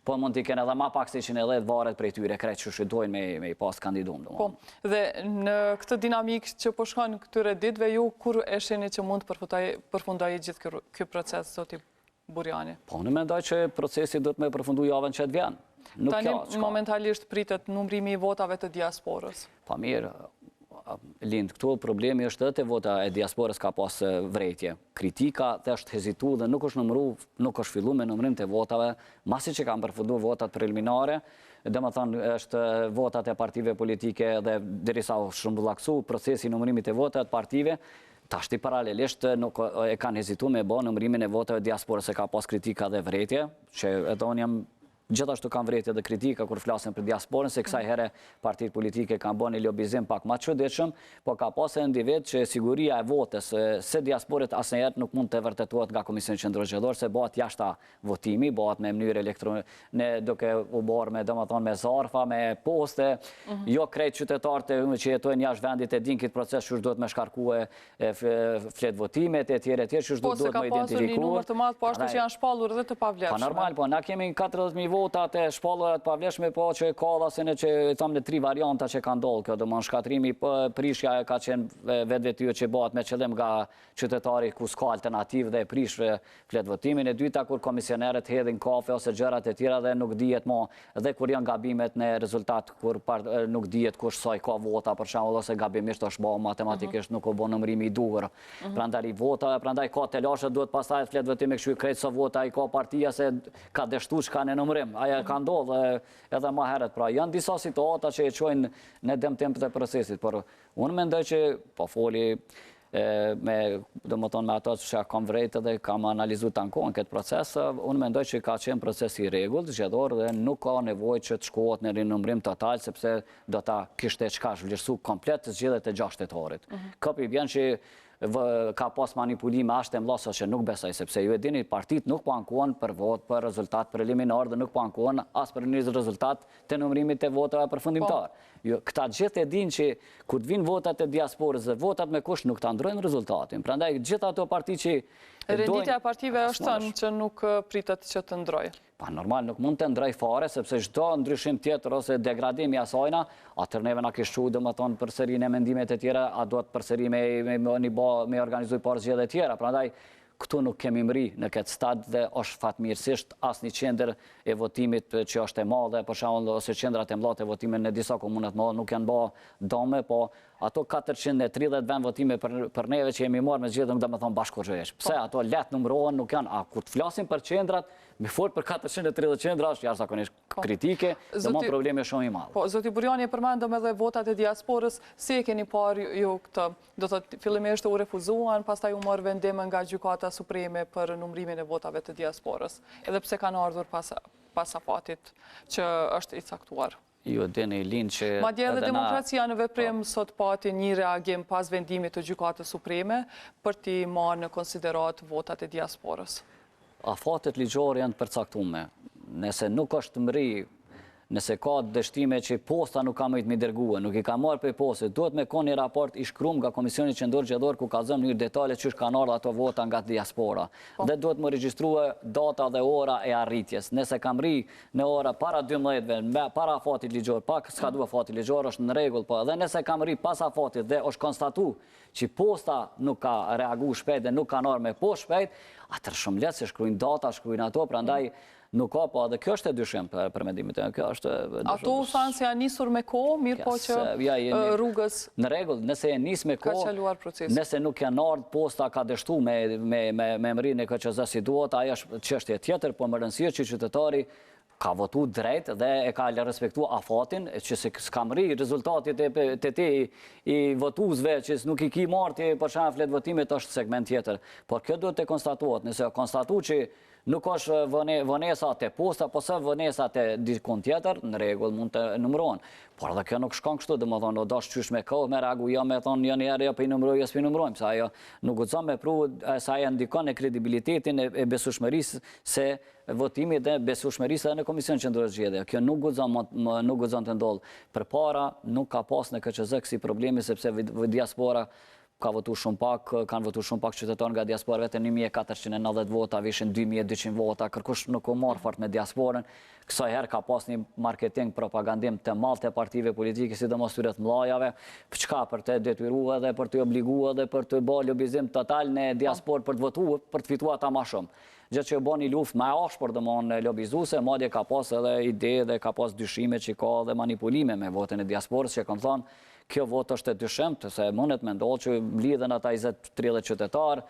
[SPEAKER 5] po mund t'i kenë edhe ma pak se 110 varet prej tyre, krejt që shëdojnë me i pas kandidum.
[SPEAKER 1] Po, dhe në këtë dinamik që po shkon këtyre ditëve, ju kur e sheni që mund përfundoj gjithë kjo proces, zoti Burjani?
[SPEAKER 5] Po, në mendoj që procesi do të me përfundu javën që të vjen.
[SPEAKER 1] Tani momentalisht pritet numrimi i votave të diasporës.
[SPEAKER 5] Pa mirë, Lind, këtu problemi është edhe të vota e diasporës ka pas vrejtje. Kritika dhe është hezitu dhe nuk është fillu me numrim të votave, masi që kanë përfundu votat preliminare, dhe më thonë është votat e partive politike dhe derisa është shëmbullaksu procesi numrimit të votat partive, tashti paralelisht nuk e kanë hezitu me bo numrimin e votave diasporës e ka pas kritika dhe vrejtje, që edhe unë jam gjithashtu kanë vrejtje dhe kritika kur flasin për diasporën, se kësaj here partitë politike kanë bën një lobizim pak ma çuditshëm, po ka pasur individ që siguria e votës se diasporët asnjëherë nuk mund të vërtetohet nga Komisioni Qendror Zgjedhor, se bëhet jashtë votimi, bëhet me mënyrë elektronike, duke u bërë me domethënë me zarfa, me poste, jo krejt qytetarët që jetojnë jashtë vendit e din këtë proces çu duhet me shkarkue flet votimet e tjera çu duhet me identifikuar.
[SPEAKER 1] Po se ka pasur një numër të madh, po ashtu që janë shpallur edhe të pavlefshme.
[SPEAKER 5] Po normal, po na kemi 40.000 votat e shpallurat pavlefshme, po që ka dhasën që thamë në 3 varianta që kanë ndodhur kjo, domethënë shkatrimi prishja ka qenë vetveti që bëhet me qëllim nga qytetari ku s'ka alternativë dhe e prish flet votimin. E dyta kur komisionerët hedhin kafe ose gjërat e tjera dhe nuk dihet më, dhe kur janë gabimet në rezultat kur nuk dihet kush sa i ka vota për shembull ose gabimisht është bërë matematikisht nuk u bën numrimi i duhur. Prandaj vota, prandaj ka telashe duhet pastaj flet votimi kështu krejt sa vota i ka partia se ka dështuar çka në numrim. dëmtim, aja ka ndodhë edhe ma heret, pra janë disa situata që e qojnë në dëmtim të procesit, por unë mendoj që po foli me ato që kam vrejtë dhe kam analizu të ankohen këtë proces, unë mendoj që ka qenë proces i regull, zgjedhor dhe nuk ka nevoj që të shkohet në rinumrim total, sepse do ta kishte qka zhvlerësu komplet të zgjedhjet e 6 shtetorit. Këpi vjen që ka pas manipulime ashtë e mlasa që nuk besoj, sepse ju e dini partit nuk po ankohen për vot, për rezultat preliminar dhe nuk po ankohen as për një rezultat të numrimit të votave përfundimtar. Këta gjithë e din që kur të vinë votat e diasporës dhe votat me kush nuk të ndrojnë rezultatin. Prandaj gjithë ato parti që
[SPEAKER 1] renditja e partive është tënë që nuk pritet që të ndrojë.
[SPEAKER 5] Pa normal, nuk mund të ndroj fare, sepse çdo ndryshim tjetër ose degradim i asajna, atër neve na kishtu dhe më thonë përsëri në mendimet e tjera, a do të përsëri me organizuj parë zgjedhje e tjera. Prandaj, këtu nuk kemi mri në këtë stad dhe është fatmirësisht asë një qendër e votimit që është e madhe, për shembull ose qendrat e mëdha e votimit në disa komunat mëdha nuk janë bë dome, po ato 430 vend votime për neve që jemi marrë me zgjedhje nuk do të thonë bashkëkohërisht. Pse ato let numërohen, nuk janë, a kur të flasim për qendrat, me fol për 430 qendra është jashtëzakonisht kritike, dhe më problemi shumë i madh.
[SPEAKER 1] Po, zoti Burjani, përmendëm edhe votat e diasporës, si e keni parë ju këtë? Do thotë fillimisht u refuzuan, pastaj u morë vendim nga Gjykata Supreme për numrimin e votave të diasporës, edhe pse kanë ardhur pas afatit që është i caktuar.
[SPEAKER 5] Ju dini lind që
[SPEAKER 1] madje edhe demokracia në veprim sot pati një reagim pas vendimit të Gjykatës Supreme për t'i marrë në konsiderat votat e diasporës.
[SPEAKER 5] Afatet ligjore janë përcaktume. Nëse nuk është mri, nëse ka dështime që posta nuk ka mëjtë mi dërguë, nuk i ka marrë për postit, duhet me ka një raport i shkrum nga Komisioni Qendror Zgjedhor ku ka zënë një detale që kanë ardhur ato vota nga diaspora. Dhe duhet më regjistrua data dhe ora e arritjes. Nëse kam ri në ora para 12-ve, para afatit ligjor, pak s'ka duhet afati ligjor, është në rregull, po edhe nëse kam ri pas afatit dhe është konstatu që posta nuk ka reagu shpejt dhe nuk kanë ardhur me poshtë shpejt, atër shumë lehtë se shkruajnë data, shkruajnë ato, prandaj nuk ka, po edhe kjo është e dyshim për mendimit e kjo është...
[SPEAKER 1] Ato u thanë se janë nisur me kohë, mirë po që rrugës...
[SPEAKER 5] Në rregull, nëse e nis me kohë, nëse nuk janë ardhur posta ka dështu me mrinë e KQZ si duhet, ajo është çështje tjetër, po më rëndësishme që qytetari ka votu drejt dhe e ka respektu afatin, që se s'ka mri rezultatit të te i votuzve, që nuk i ki marti për shembull flet votimit është segment tjetër. Por kjo duhet të konstatuohet, nëse konstatu që nuk është vënesa të posta, po se vënesa të dikun tjetër, në rregull mund të numërohen. Por edhe kjo nuk shkon kështu, domethënë, o dash qysh me kohë, me reagu, jo me thonë, jo njerë, jo për i numëroj, jo s'pi numërojmë, se ajo nuk guxon me pru, se ajo ndikon e kredibilitetin e besueshmërisë se votimit dhe besueshmërisë edhe në Komision Qendror Zgjedhje. Kjo nuk guxon të ndodhë. Përpara nuk ka pas në KQZ kësi problemi sepse diaspora kanë votu shumë pak qytetarë nga diaspora, vetëm 1490 vota, vishin 2200 vota, kërkush nuk u marr fort me diasporën. Kësaj herë ka pas një marketing propagandim të madh të partive politike, sidomos tyre të mëdhajave, çka për të detyruar dhe për të obliguar dhe për të bërë lobizim total në diasporë për të votuar, për të fituar ata më shumë. Gjë që bën një luftë më ashpër domthonë lobizuese, madje ka pas edhe ide dhe ka pas dyshime që ka edhe manipulime me votën e diasporës, që kanë thonë kjo votë është e dyshimt, se mundet me ndohë që lidhen ata 20-30 qytetarë,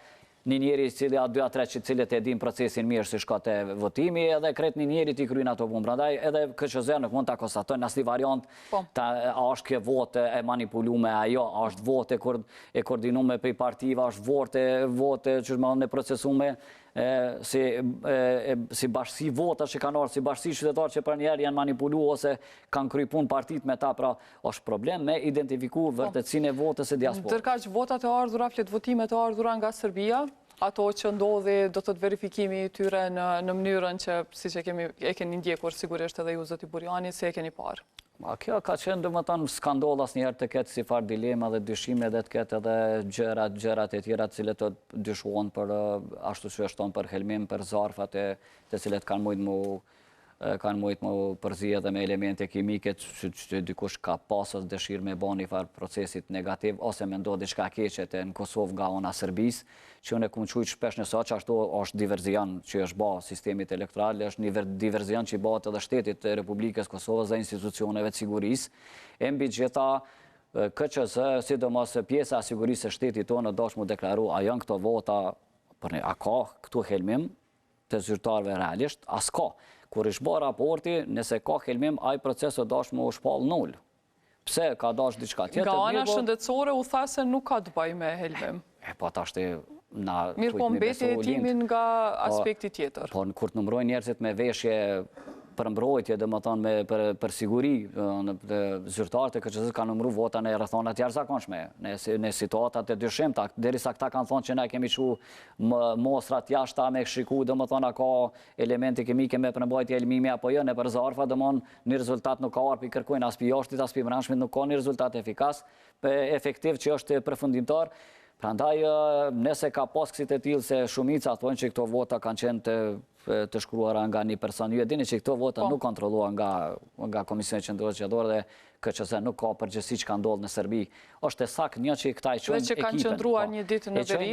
[SPEAKER 5] një njeri cili a 2-3 që cilët e din procesin mirë si shka të votimi, edhe kret një njeri t'i kryin ato punë. Prandaj edhe KQZ nuk mund t'a konstatojnë asnjë variant, a është kjo votë e manipulume, ajo, a është votë e koordinume për partive, a është votë që më në procesume, si bashkësi vota që kanë ardhur, si bashkësi qytetarë që për njerë janë manipulu ose kanë kry punë partit me ta, pra është problem me identifiku vërtetësinë e votës e diasporës.
[SPEAKER 1] Ndërkaq votat e ardhura, flet votimet e ardhura nga Serbia, ato që ndodhi do të verifikimi i tyre në mënyrën që siç e keni ndjekur sigurisht edhe ju zoti Burjani, se e keni parë.
[SPEAKER 5] Kjo ka qenë domethënë skandal asnjëherë të ketë si farë dilema dhe dyshime dhe të ketë edhe gjërat e tjera të cilët të dyshuan për ashtu si është tonë për helmim, për zarfat të cilët kanë mujt më përzi edhe me elemente kimike që dikush ka pasur dëshirë me bën një farë procesit negativ ose me ndodhi diçka keqe në Kosovë nga ana Serbisë, që unë e kam thujt shpesh në sa që ashtu është diverzion që është bë sistemit elektoral, është një diverzion që bëhet edhe shtetit të Republikës Kosovës dhe institucioneve të sigurisë. E mbi gjitha KQZ, sidomos pjesa e sigurisë së shtetit tonë dash mu deklaru, a janë këto vota, a ka këtu helmim të zyrtarëve realisht, as ka. Kur ish bë raporti, nëse ka helmim, ai proces o dash me u shpall null. Pse ka dash diçka tjetër?
[SPEAKER 1] Nga ana shëndetësore u tha se nuk ka të bëjë me helmim.
[SPEAKER 5] Po tashti na
[SPEAKER 1] mirë, po mbeti hetimin nga aspekti tjetër.
[SPEAKER 5] Po kur të numërojnë njerëzit me veshje për mbrojtje, dhe më thonë për siguri, zyrtarët e KQZ kanë numëru vota në rrethonat jashtëzakonshme, në situatat e dyshimta, derisa këta kanë thonë që na kemi çu mostrat jashta me shiku, dhe më thonë ka elementi kimike me përmbajtje helmimi apo jo, në për zarfa, dhe më një rezultat nuk ka arpi kërkojnë as pi jashtit, as pi brendshmit, nuk ka një rezultat efikas, efektiv që është përfundimtar. Prandaj, nëse ka pas kësit e tillë se shumica thonë që këto vota kanë qenë të shkruara nga një person, ju e dini që këto vota nuk kontrolluan nga Komisioni Qendror Zgjedhor dhe KQZ nuk ka përgjegjësi që ka ndodhur në Serbi. Është e saktë një që këta e çojnë ekipin.
[SPEAKER 1] Që kanë qëndruar një ditë në veri.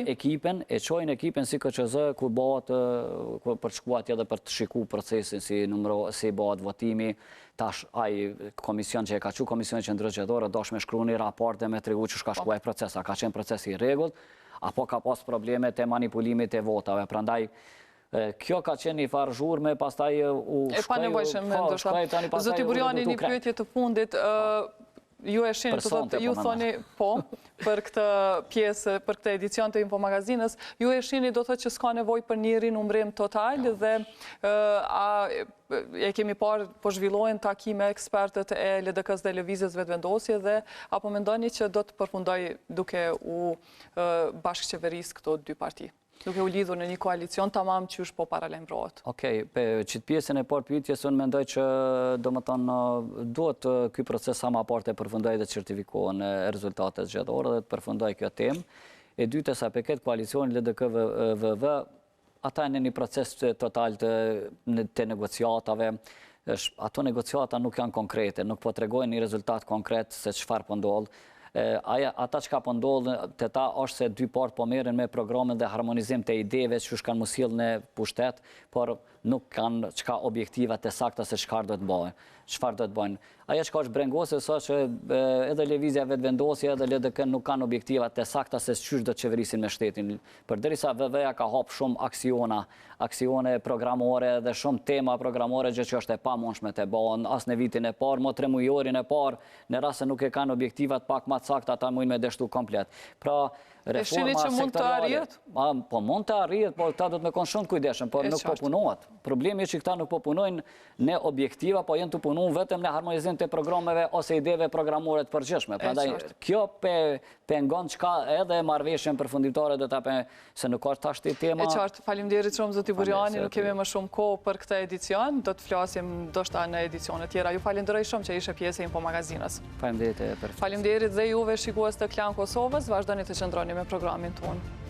[SPEAKER 5] E çojnë ekipin si KQZ ku bëhet për të shkuar atje dhe për të shikuar procesin si bëhet votimi. Tash ai komision që e ka thënë Komisioni Qendror Zgjedhor dosh me shkruani raport dhe me tregu që shka shkuaj procesa, ka qenë procesi i rregullt apo ka pas probleme te manipulimit e votave. Prandaj kjo ka qenë një farë zhurme, pastaj u shkoj...
[SPEAKER 1] E pa nevojshëm me ndoshta. Zoti Burjani, një pyetje të fundit, ju e shini, ju thoni po, për këtë pjesë, për këtë edicion të Infomagazinës, ju e shini do thotë që s'ka nevojë për një rinumërim total dhe e kemi parë po zhvillohen takime ekspertët e LDK-s dhe lëvizjes vetëvendosje dhe apo mendoni që do të përfundoj duke u bashkëqeverisë këto dy parti? Duke u lidhur në një koalicion tamam qysh po paralajmërohet.
[SPEAKER 5] Okej, që pjesën e parë pyetjes unë mendoj që domethënë duhet ky proces sa më parë të përfundojë dhe të certifikohen rezultatet zgjedhore dhe të përfundojë kjo temë. E dyta sa peket koalicioni LDK-VV, ata në një proces total të negociatave. Ato negociata nuk janë konkrete, nuk po tregojnë një rezultat konkret se çfarë po ndodh. Ata që ka pëndodhë të ta është se dy partë po merren me programin dhe harmonizim të ideve që kanë mësill në pushtet, por nuk kanë qka objektivat të sakta se çfarë do të bëjnë. Aja që ka është brengose, sa që edhe lëvizja vetëvendosje edhe LDK nuk kanë objektivat të sakta se çysh do të qeverisin me shtetin. Përderisa VV-ja ka hap shumë aksione programore dhe shumë tema programore gjë që është e pamundshme të bëhen as në vitin e parë, mo 3 mujorin e parë, në rast se nuk e kanë objektivat pak më të sakta, ata mundin me dështu komplet. Pra, reforma sektoriale, po mund të arrihet, po këta do të me konë shumë të kujdeshëm, por nuk po punohet. Problemi është që këta nuk po punojnë në objektiva, po jenë të punuar vetëm në harmonizim të programeve ose ideve programore të përgjithshme. Prandaj kjo pengon çka edhe marrëveshjen përfundimtare do ta se nuk ka tash tema.
[SPEAKER 1] E qartë, faleminderit shumë zoti Burjani, nuk kemi më shumë kohë për këtë edicion, do të flasim ndoshta në edicione tjera. Ju falenderoj shumë që ishe pjesë e Infomagazinës.
[SPEAKER 5] Faleminderit.
[SPEAKER 1] Faleminderit dhe juve shikues të Klan Kosovës, vazhdoni të qëndroni me programin tonë.